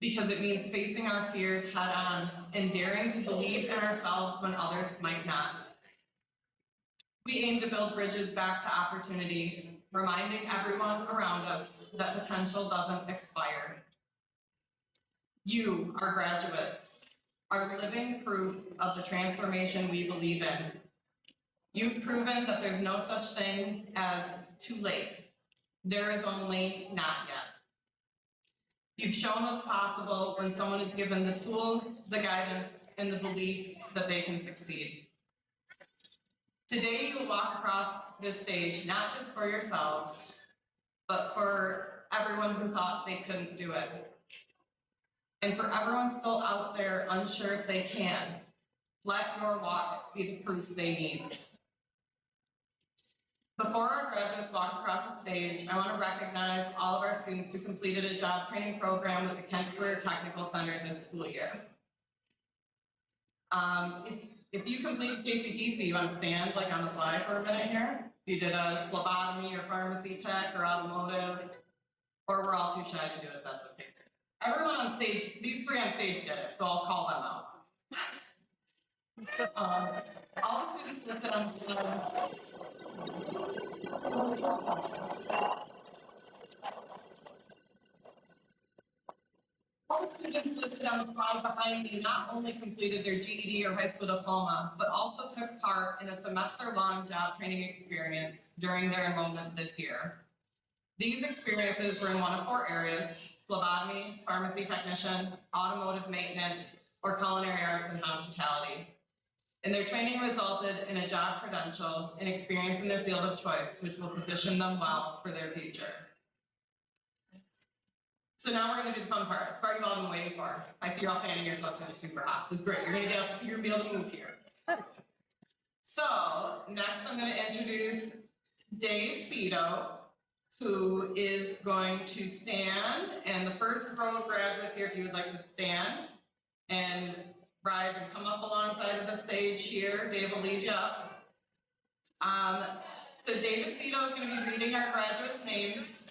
because it means facing our fears head on and daring to believe in ourselves when others might not. We aim to build bridges back to opportunity, reminding everyone around us that potential doesn't expire. You, our graduates, are living proof of the transformation we believe in. You've proven that there's no such thing as too late. There is only not yet. You've shown what's possible when someone is given the tools, the guidance, and the belief that they can succeed. Today, you will walk across this stage, not just for yourselves, but for everyone who thought they couldn't do it. And for everyone still out there unsure if they can, let your walk be the proof they need. Before our graduates walk across the stage, I want to recognize all of our students who completed a job training program with the Kent Career Technical Center this school year. If you completed KCTC, you want to stand like on the fly for a minute here? If you did a phlebotomy or pharmacy tech or automotive, or we're all too shy to do it, that's okay too. Everyone on stage, these three on stage did it, so I'll call them out. All the students listed on the slide. All the students listed on the slide behind me not only completed their GED or high school diploma, but also took part in a semester-long job training experience during their enrollment this year. These experiences were in one of 4 areas: phlebotomy, pharmacy technician, automotive maintenance, or culinary arts and hospitality. And their training resulted in a job credential and experience in their field of choice, which will position them well for their future. So now we're gonna do the fun part. It's the part you've all been waiting for. I see you're all fanning here, so it's gonna be super hot. So it's great, you're gonna be able to move here. So next I'm gonna introduce Dave Cito, who is going to stand, and the first row of graduates here, if you would like to stand and rise and come up alongside of the stage here, Dave will lead you up. So David Zito is going to be reading our graduates' names.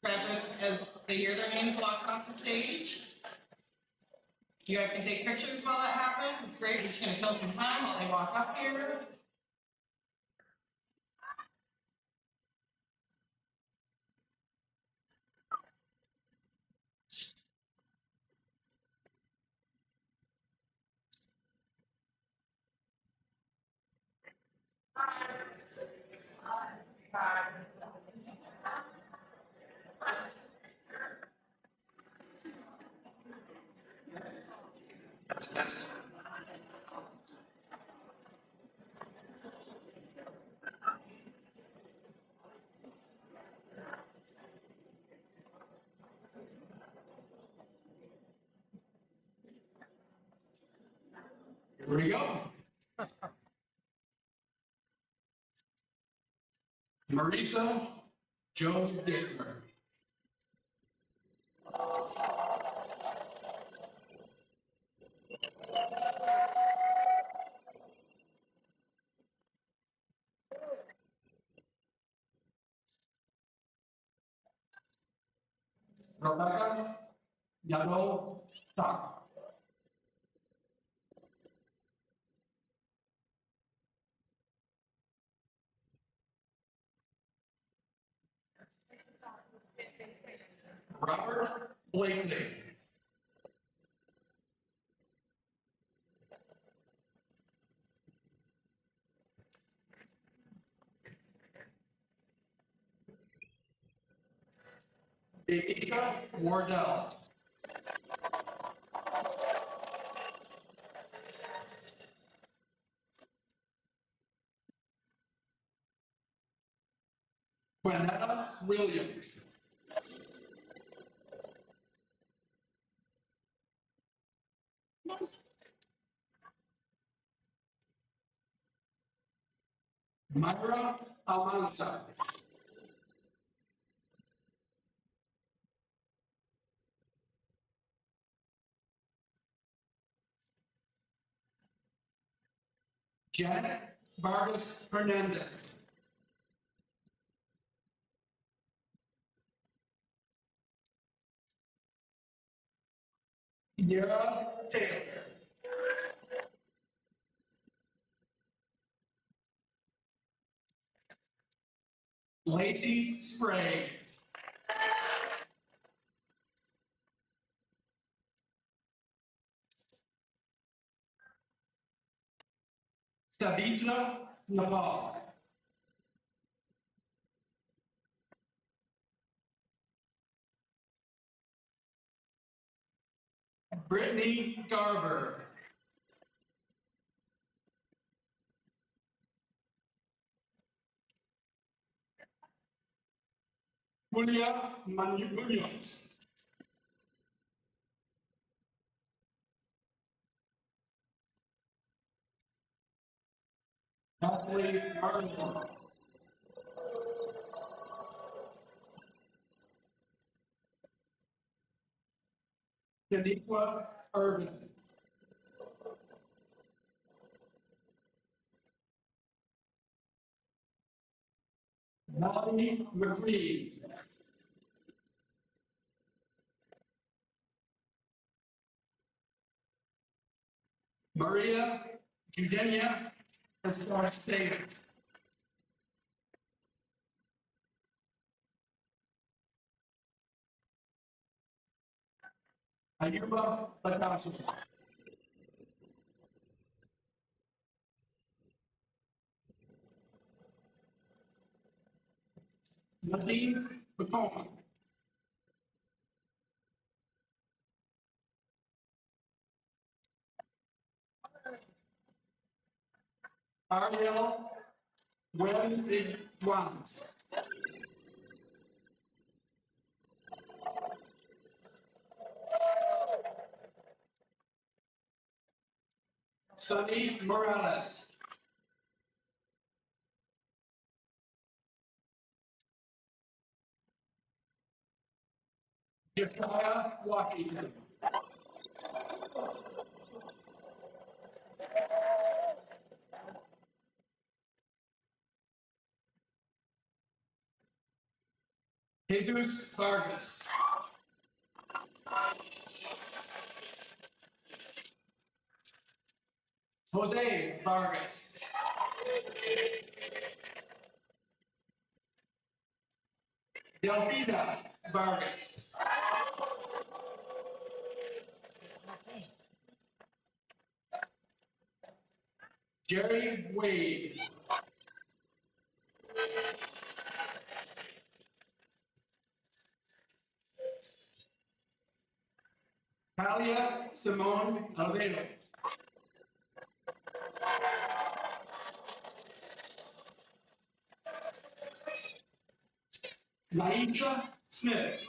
Graduates, as they hear their names walk across the stage. You guys can take pictures while that happens. It's great. We're just going to kill some time while they walk up here. Here we go. Marisa Joe Dittmer. Rebecca Yado Tak. Robert Blakely. Danica Wardell. Quinetta Williams. Myra Almanza. Janet Vargas Hernandez. Yara Taylor. Lacey Sprague. Savita Nepal. Brittany Garber. Julia Munoz. Kathleen Arnold. Shaniqua Irvin. Melanie McCreed. Maria Judenia Esparceta. Ayuba Batasu. Nadine Pacoma. Ariel Wendy Wands. Sunny Morales. Josiah Washington. Jesus Vargas. Jose Vargas. Delfina Vargas. Jerry Wade. Talia Simone Almeida. Naisha Smith.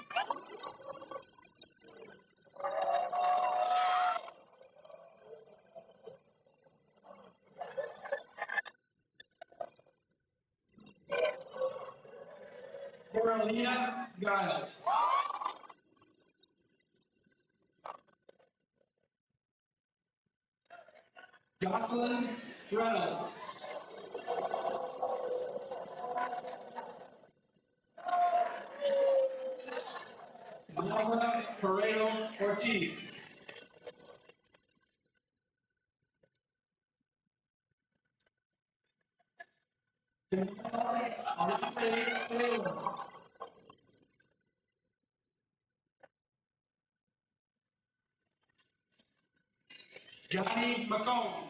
Carolina Giles. Jocelyn Reynolds. Laura Pereiro Ortiz. Alante Taylor. Johnny McComb.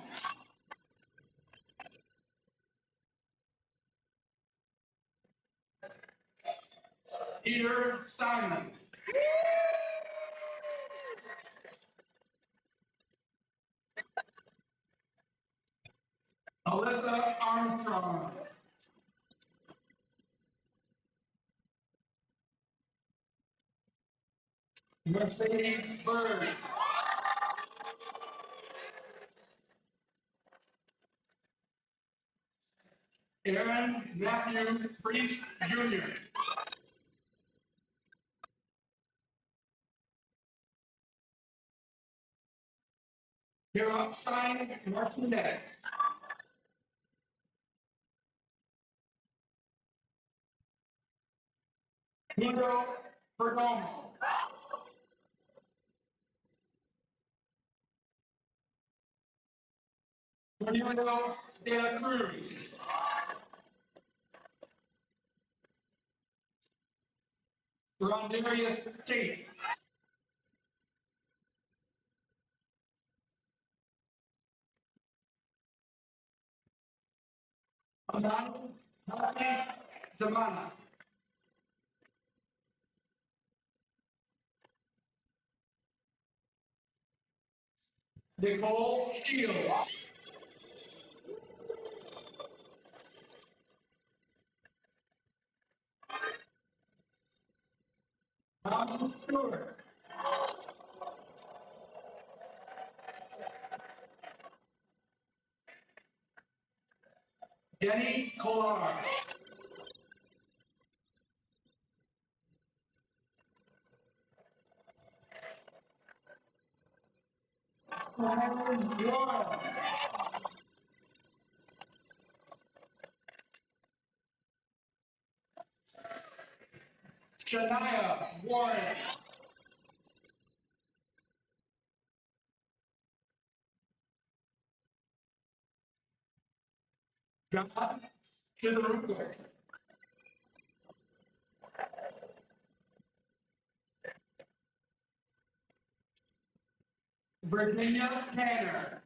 Peter Simon. Alyssa Armstrong. Mercedes Bird. Aaron Matthew Priest Jr. Stein Martinez. Pedro Perdomo. Fernando de la Cruz. Rondarius Tate. Amanda Zamana. Nicole Shields. Tom Stewart. Jenny Kolar. Lauren Warren. Shania Warren. John Kidaruko. Virginia Tanner.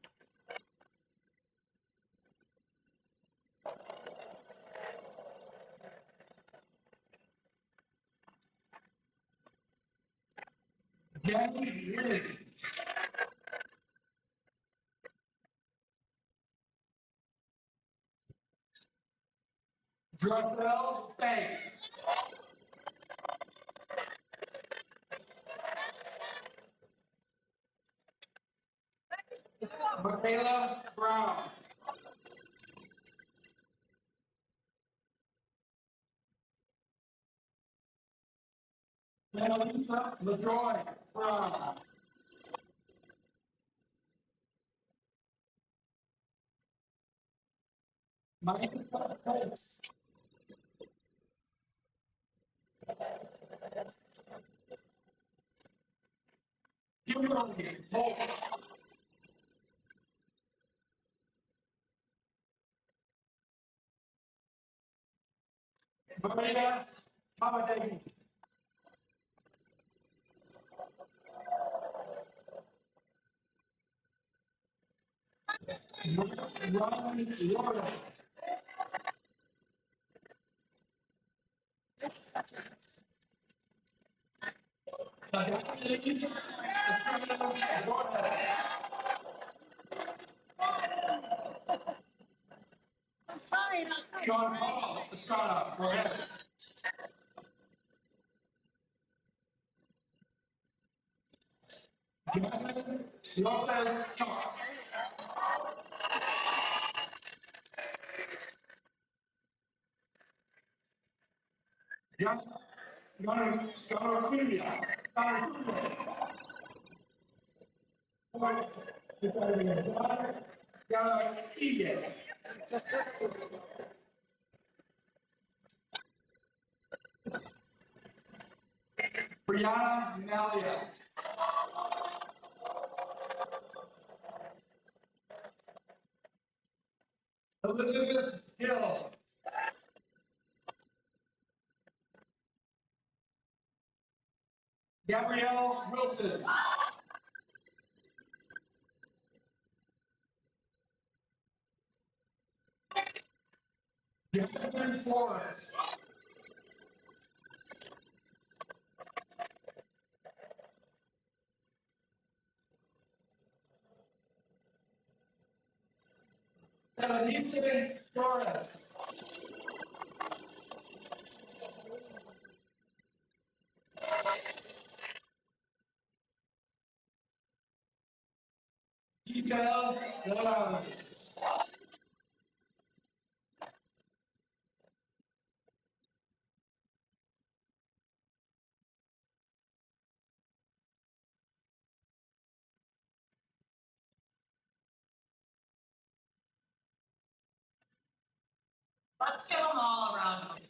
Jenny Lynn. Drusel Banks. Michaela Brown. Annalisa LaJoy Brown. Micah Coates. Kimberly Holt. Maria Hamadegi. Ron Lorda. John Paul Estrada Morales. Jasmine Lopez Chalk. Gunnar Cunha. Brianna Malia. Elizabeth Hill. Gabrielle Wilson. Jasmine Flores. Elise Flores. Giselle Lalonde. Let's give them all around.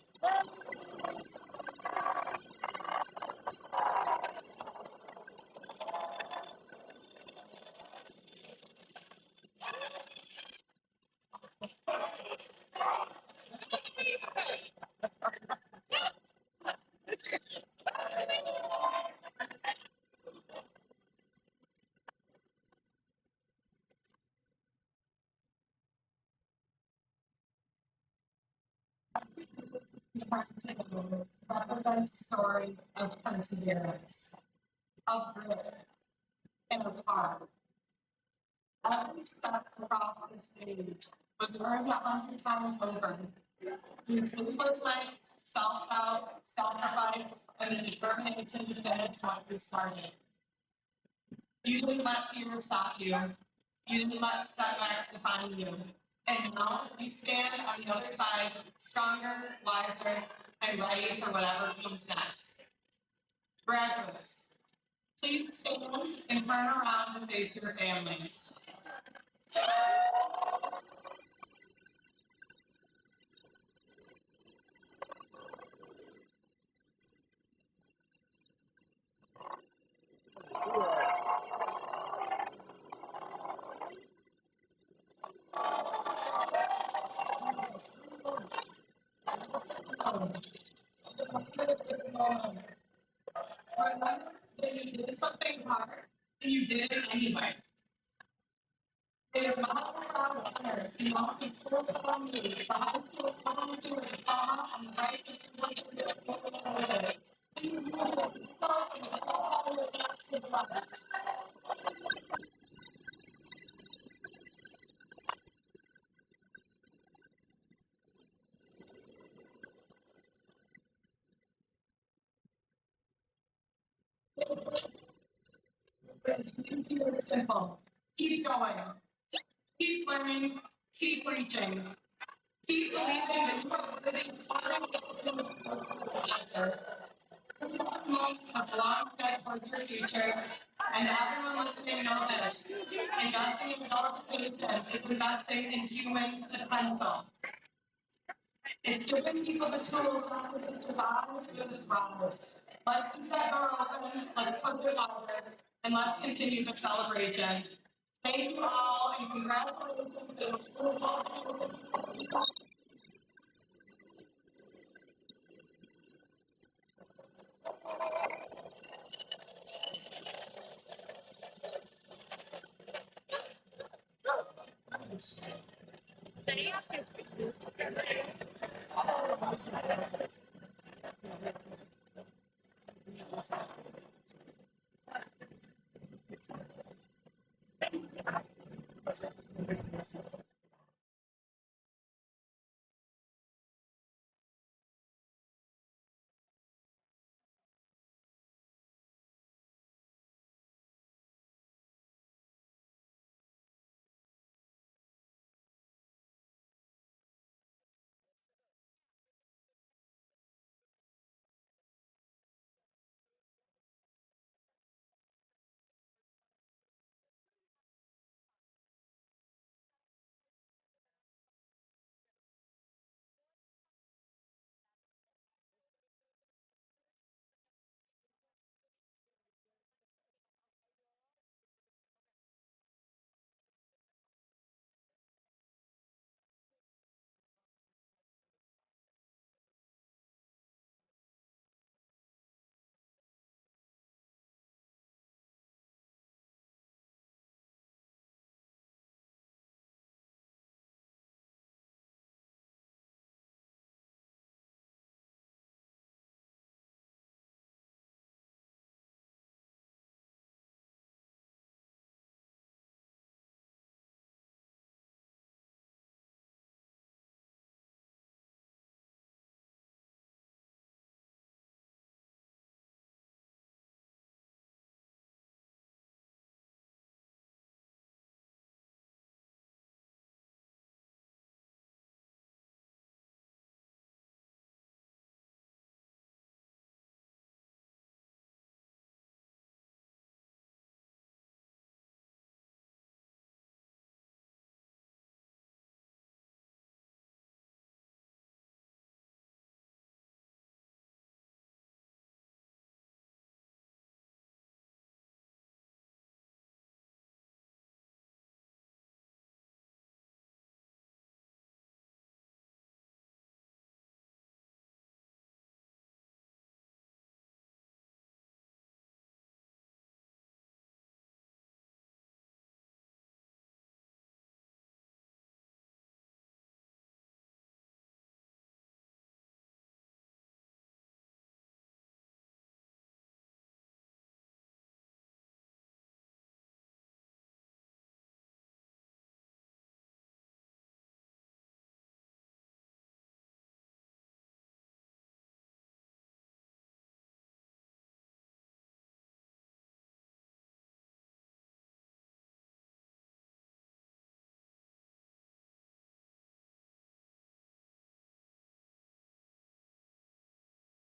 Represents a story of perseverance, of grit, and of heart. Every step across the stage was earned 100 times over through sleepless nights, self-doubt, sacrifice, and the determination to finish what you started. You didn't let fear stop you. You didn't let setbacks define you. And now you stand on the other side, stronger, wiser, and ready for whatever comes next. Graduates, please stand and turn around and face your families. Remember that you did something hard, and you did it anyway. It is not our honor to not be full on you, for how to come to a thought and right what you did for it. You know that you saw it all without your brother. It's simple. Keep going. Keep learning. Keep reaching. Keep believing that you are living part of the of long step towards your future, and everyone listening know this. Investing in adult education is investing in human potential. It's giving people the tools not just to survive, but to thrive. Let's keep that door open, let's put it louder, and let's continue the celebration. Thank you all, and congratulations to the school board. Can I ask you?